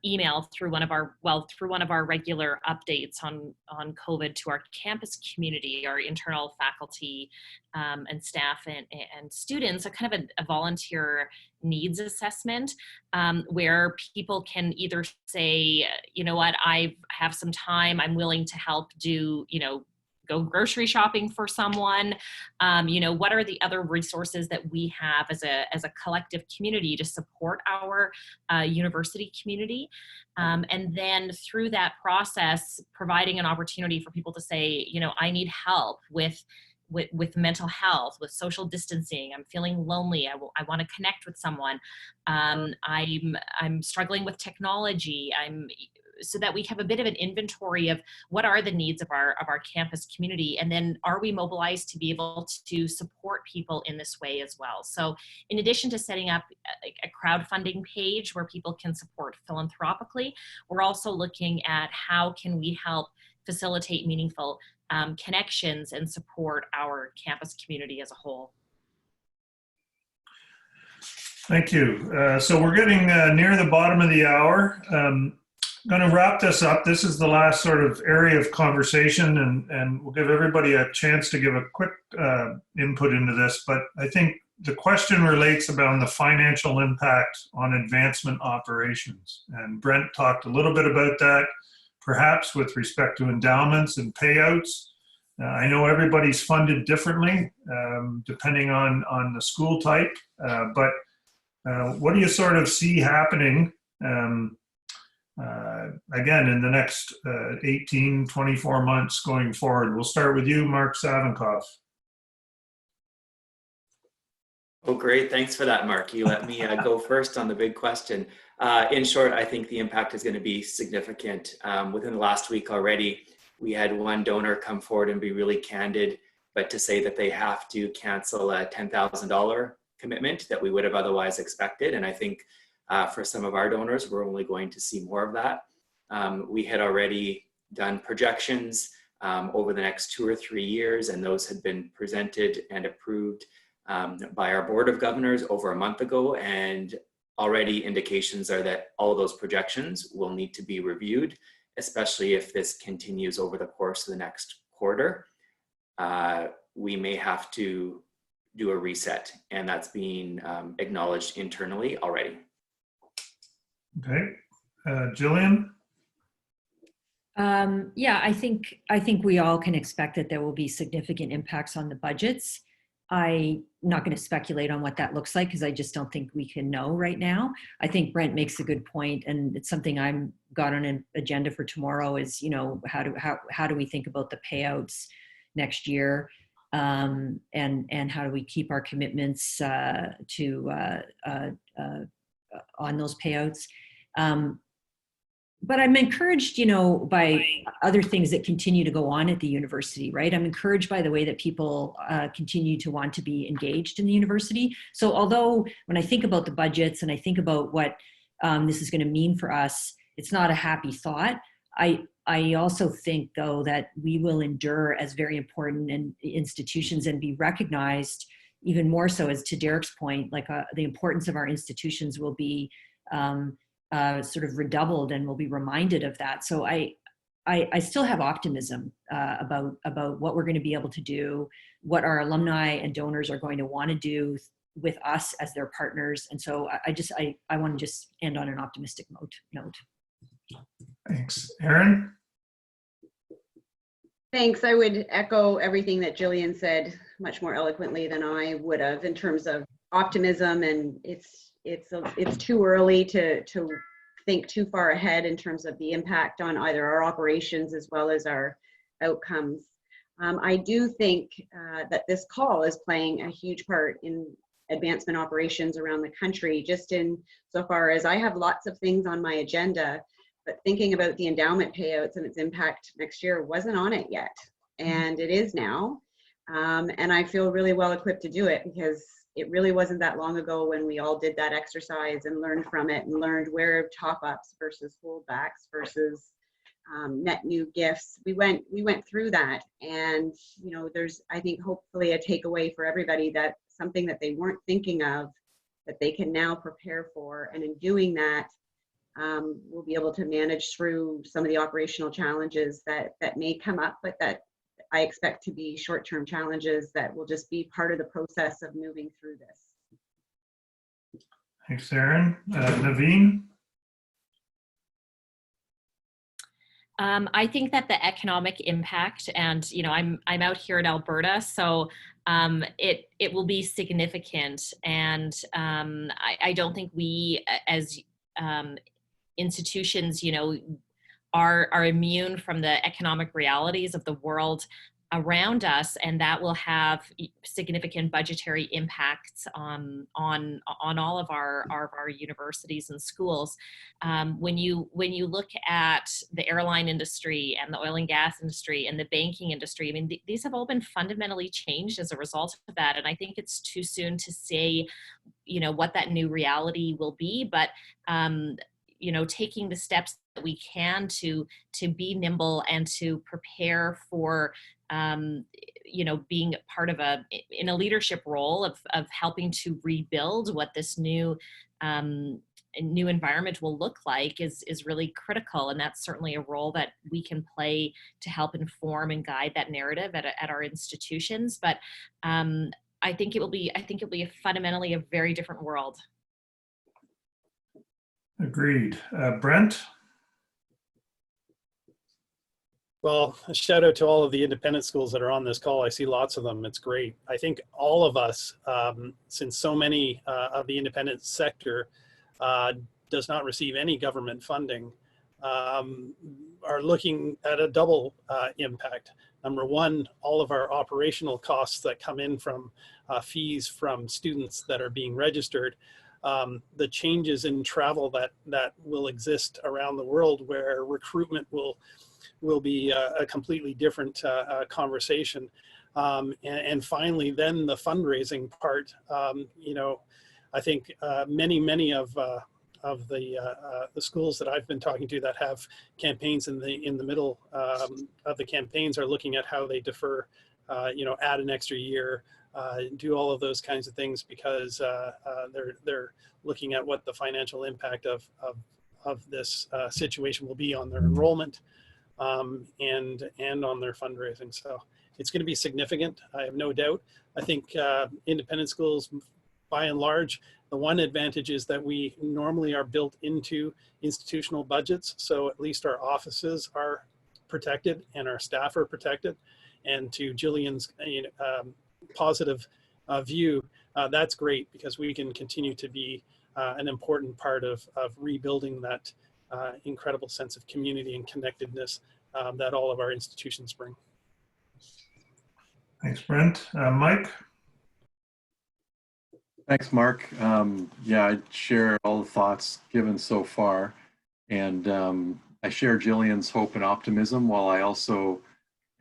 email through one of our regular updates on COVID to our campus community, our internal faculty and staff and students, a kind of a volunteer needs assessment where people can either say, you know what, I have some time, I'm willing to help do, you know, go grocery shopping for someone. You know, what are the other resources that we have as a collective community to support our university community? And then through that process, providing an opportunity for people to say, you know, I need help with mental health, with social distancing. I'm feeling lonely. I want to connect with someone. I'm struggling with technology. So that we have a bit of an inventory of what are the needs of our campus community, and then are we mobilized to be able to support people in this way as well. So in addition to setting up a crowdfunding page where people can support philanthropically, we're also looking at how can we help facilitate meaningful connections and support our campus community as a whole. Thank you. So we're getting near the bottom of the hour. I'm going to wrap this up. This is the last sort of area of conversation, and we'll give everybody a chance to give a quick input into this. But I think the question relates about the financial impact on advancement operations. And Brent talked a little bit about that, perhaps with respect to endowments and payouts. I know everybody's funded differently, depending on the school type. But what do you sort of see happening again in the next 18, 24 months going forward? We'll start with you, Mark Savinkoff. Oh, great. Thanks for that, Mark. You let me go first on the big question. In short, I think the impact is going to be significant. Within the last week already, we had one donor come forward and be really candid, but to say that they have to cancel a $10,000 commitment that we would have otherwise expected. And I think for some of our donors, we're only going to see more of that. We had already done projections over the next 2 or 3 years, and those had been presented and approved by our Board of Governors over a month ago. And already indications are that all of those projections will need to be reviewed, especially if this continues over the course of the next quarter. We may have to do a reset, and that's being acknowledged internally already. Okay. Gillian? Yeah, I think we all can expect that there will be significant impacts on the budgets. I'm not going to speculate on what that looks like because I just don't think we can know right now. I think Brent makes a good point, and it's something I'm got on an agenda for tomorrow. Is, you know, how do we think about the payouts next year, and how do we keep our commitments on those payouts. But I'm encouraged, you know, by other things that continue to go on at the university, right? I'm encouraged by the way that people continue to want to be engaged in the university. So although when I think about the budgets and I think about what this is going to mean for us, it's not a happy thought. I also think, though, that we will endure as very important institutions and be recognized even more so, as to Derek's point, like the importance of our institutions will be sort of redoubled, and we'll be reminded of that. So I still have optimism about what we're going to be able to do, what our alumni and donors are going to want to do with us as their partners. And so I want to just end on an optimistic note. Thanks. Erin? Thanks. I would echo everything that Gillian said much more eloquently than I would have in terms of optimism, and it's too early to think too far ahead in terms of the impact on either our operations as well as our outcomes. I do think that this call is playing a huge part in advancement operations around the country, just in so far as I have lots of things on my agenda, but thinking about the endowment payouts and its impact next year wasn't on it yet, and it is now. And I feel really well equipped to do it, because it really wasn't that long ago when we all did that exercise and learned from it and learned where top-ups versus holdbacks versus net new gifts. We went through that, and you know, there's, I think, hopefully a takeaway for everybody, that something that they weren't thinking of that they can now prepare for, and in doing that, we'll be able to manage through some of the operational challenges that may come up, but that I expect to be short-term challenges that will just be part of the process of moving through this. Thanks, Erin. Naveen? I think that the economic impact, and you know, I'm out here in Alberta, so it will be significant, and I don't think we as institutions, you know, are immune from the economic realities of the world around us, and that will have significant budgetary impacts on all of our universities and schools. When you look at the airline industry and the oil and gas industry and the banking industry, I mean, these have all been fundamentally changed as a result of that. And I think it's too soon to say, you know, what that new reality will be, but you know, taking the steps that we can to be nimble and to prepare for, you know, being part of in a leadership role of helping to rebuild what this new environment will look like is really critical. And that's certainly a role that we can play to help inform and guide that narrative at our institutions. But I think it will be fundamentally a very different world. Agreed. Brent? Well, a shout out to all of the independent schools that are on this call. I see lots of them. It's great. I think all of us, since so many of the independent sector does not receive any government funding, are looking at a double impact. Number one, all of our operational costs that come in from fees from students that are being registered. The changes in travel that will exist around the world, where recruitment will be a completely different conversation. And finally, then the fundraising part. You know, I think many of the schools that I've been talking to that have campaigns in the middle of the campaigns are looking at how they defer, you know, add an extra year, do all of those kinds of things, because they're looking at what the financial impact of this situation will be on their enrollment and on their fundraising. So it's going to be significant, I have no doubt. I think independent schools, by and large, The one advantage is that we normally are built into institutional budgets, so at least our offices are protected and our staff are protected. And to Gillian's positive view, that's great because we can continue to be an important part of rebuilding that incredible sense of community and connectedness that all of our institutions bring. Thanks, Brent. Mike? Thanks, Mark. Yeah, I share all the thoughts given so far. And I share Gillian's hope and optimism, while I also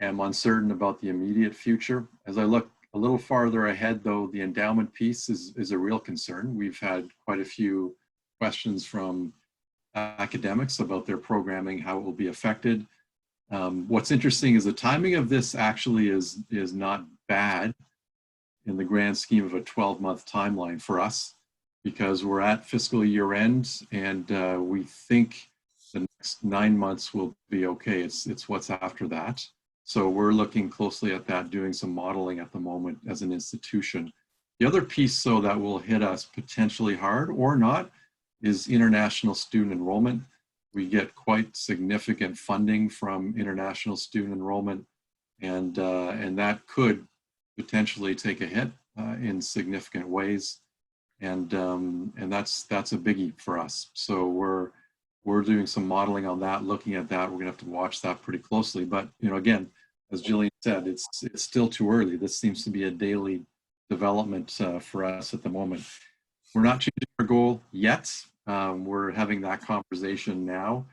am uncertain about the immediate future. As I look a little farther ahead, though, the endowment piece is a real concern. We've had quite a few questions from academics about their programming, how it will be affected. What's interesting is the timing of this actually is not bad in the grand scheme of a 12-month timeline for us, because we're at fiscal year end and we think the next 9 months will be okay. It's what's after that. So we're looking closely at that, doing some modeling at the moment as an institution. The other piece, though, that will hit us potentially hard or not is international student enrollment. We get quite significant funding from international student enrollment, and that could potentially take a hit in significant ways, and that's a biggie for us. So we're doing some modeling on that, looking at that. We're gonna have to watch that pretty closely. But again, as Gillian said, it's still too early. This seems to be a daily development for us at the moment. We're not changing our goal yet. We're having that conversation now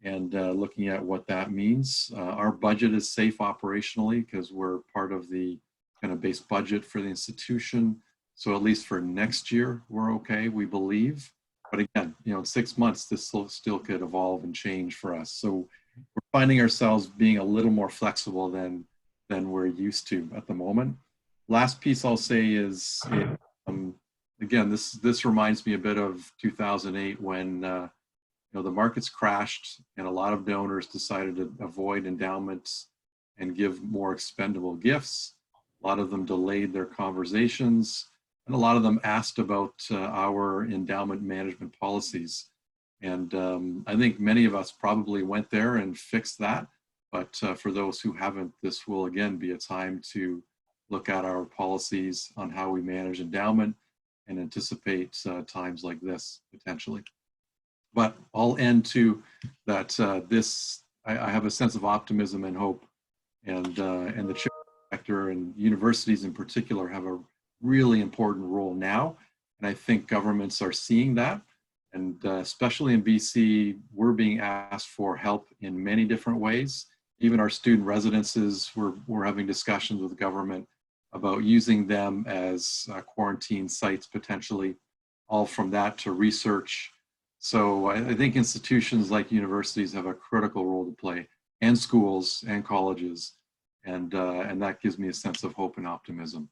and looking at what that means. Our budget is safe operationally because we're part of the kind of base budget for the institution. So at least for next year, we're okay, we believe. But again, in 6 months, this still could evolve and change for us. So we're finding ourselves being a little more flexible than we're used to at the moment. Last piece I'll say is, again, this reminds me a bit of 2008 when the markets crashed and a lot of donors decided to avoid endowments and give more expendable gifts. A lot of them delayed their conversations, and a lot of them asked about our endowment management policies. And I think many of us probably went there and fixed that. But for those who haven't, this will again be a time to look at our policies on how we manage endowment and anticipate times like this potentially. But I'll end to that. I have a sense of optimism and hope, and the charity sector and universities in particular have a really important role now. And I think governments are seeing that. And especially in BC, we're being asked for help in many different ways. Even our student residences, we're having discussions with government about using them as quarantine sites potentially, all from that to research. So I think institutions like universities have a critical role to play, and schools and colleges. And that gives me a sense of hope and optimism.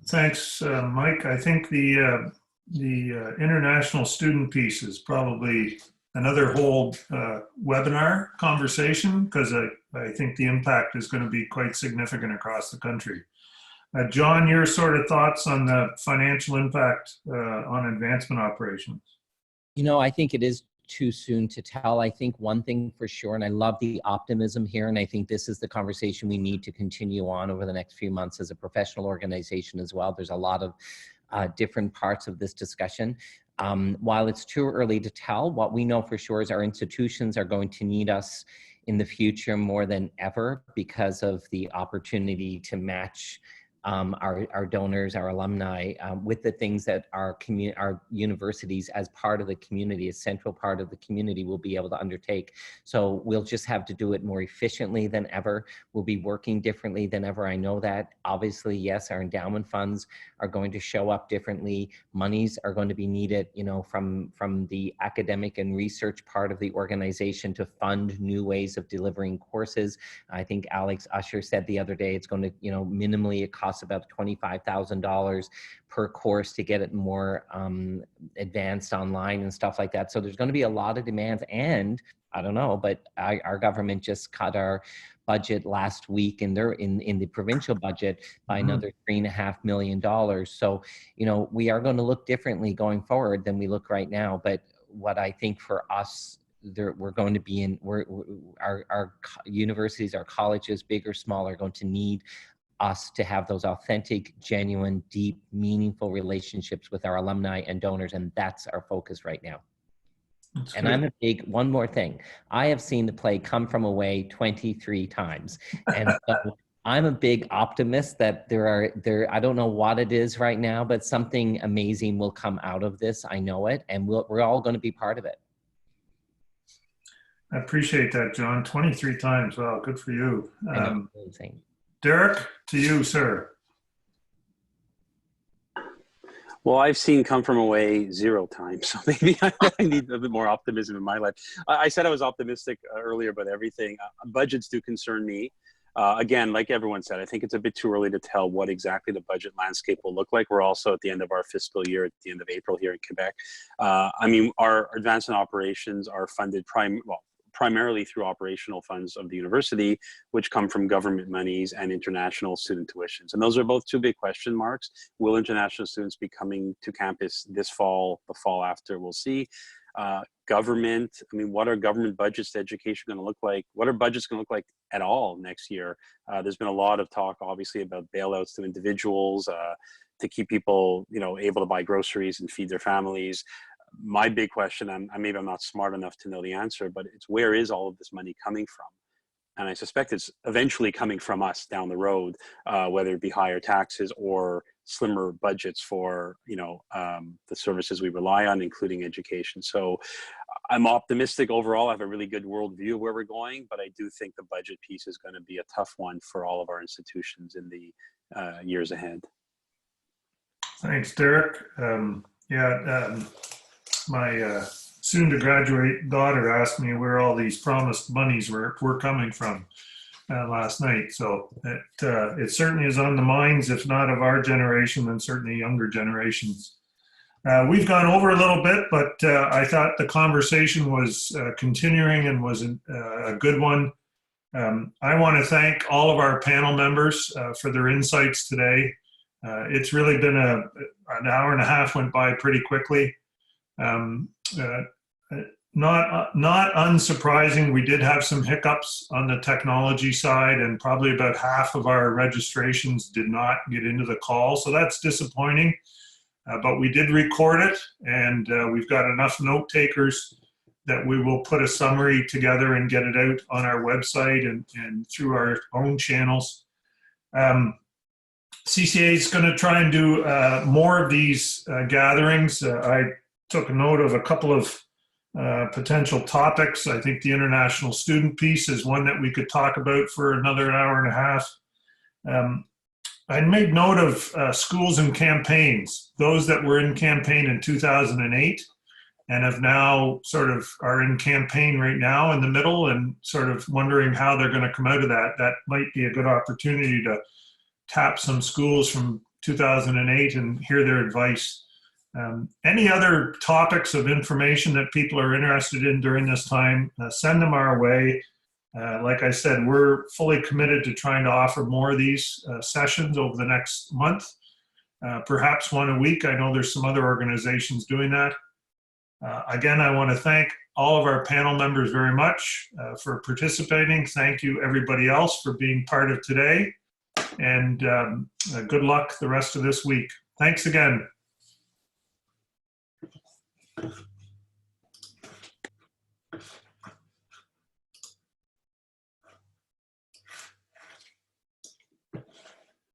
Thanks, Mike. I think the international student piece is probably another whole webinar conversation, because I think the impact is going to be quite significant across the country. John, your sort of thoughts on the financial impact on advancement operations? I think it is too soon to tell. I think one thing for sure, and I love the optimism here, and I think this is the conversation we need to continue on over the next few months as a professional organization as well. There's a lot of different parts of this discussion. While it's too early to tell, what we know for sure is our institutions are going to need us in the future more than ever because of the opportunity to match our donors, our alumni, with the things that our universities as part of the community, a central part of the community, will be able to undertake. So we'll just have to do it more efficiently than ever. We'll be working differently than ever. I know that. Obviously, yes, our endowment funds are going to show up differently. Monies are going to be needed, from the academic and research part of the organization to fund new ways of delivering courses. I think Alex Usher said the other day, it's going to, minimally it costs about $25,000 per course to get it more advanced online and stuff like that. So there's going to be a lot of demands, and I don't know, but our government just cut our budget last week in the provincial budget by another $3.5 million. So, you know, we are going to look differently going forward than we look right now. But what I think for us, we're going to be in, our universities, our colleges, big or small, are going to need us to have those authentic, genuine, deep, meaningful relationships with our alumni and donors. And that's our focus right now. That's and good. one more thing, I have seen the play Come From Away 23 times. And so I'm a big optimist that I don't know what it is right now, but something amazing will come out of this. I know it, and we're all going to be part of it. I appreciate that, John. 23 times. Wow, good for you. Amazing. Derek, to you, sir. Well, I've seen Come From Away 0 times, so maybe I need a bit more optimism in my life. I said I was optimistic earlier about everything. Budgets do concern me. Again, like everyone said, I think it's a bit too early to tell what exactly the budget landscape will look like. We're also at the end of our fiscal year, at the end of April here in Quebec. I mean, our advancement operations are funded primarily through operational funds of the university, which come from government monies and international student tuitions. And those are both two big question marks. Will international students be coming to campus this fall, the fall after? We'll see. Government, I mean, what are government budgets to education going to look like? What are budgets going to look like at all next year? There's been a lot of talk, obviously, about bailouts to individuals to keep people, you know, able to buy groceries and feed their families. My big question, and maybe I'm not smart enough to know the answer, but it's where is all of this money coming from? And I suspect it's eventually coming from us down the road, whether it be higher taxes or slimmer budgets for, you know, the services we rely on, including education. So I'm optimistic overall. I have a really good worldview of where we're going, but I do think the budget piece is going to be a tough one for all of our institutions in the years ahead. Thanks, Derek. My soon-to-graduate daughter asked me where all these promised monies were coming from last night. So it certainly is on the minds, if not of our generation, then certainly younger generations. We've gone over a little bit, but I thought the conversation was continuing and was a good one. I want to thank all of our panel members for their insights today. It's really been an hour and a half went by pretty quickly. Not unsurprising, we did have some hiccups on the technology side, and probably about half of our registrations did not get into the call, so that's disappointing. But we did record it, and we've got enough note takers that we will put a summary together and get it out on our website and through our own channels. CCAE is going to try and do more of these gatherings. I took a note of a couple of potential topics. I think the international student piece is one that we could talk about for another hour and a half. I made note of schools and campaigns, those that were in campaign in 2008 and have now sort of are in campaign right now in the middle and sort of wondering how they're going to come out of that. That might be a good opportunity to tap some schools from 2008 and hear their advice. Any other topics of information that people are interested in during this time, send them our way. Like I said, we're fully committed to trying to offer more of these sessions over the next month, perhaps one a week. I know there's some other organizations doing that. Again, I want to thank all of our panel members very much for participating. Thank you, everybody else, for being part of today. And good luck the rest of this week. Thanks again.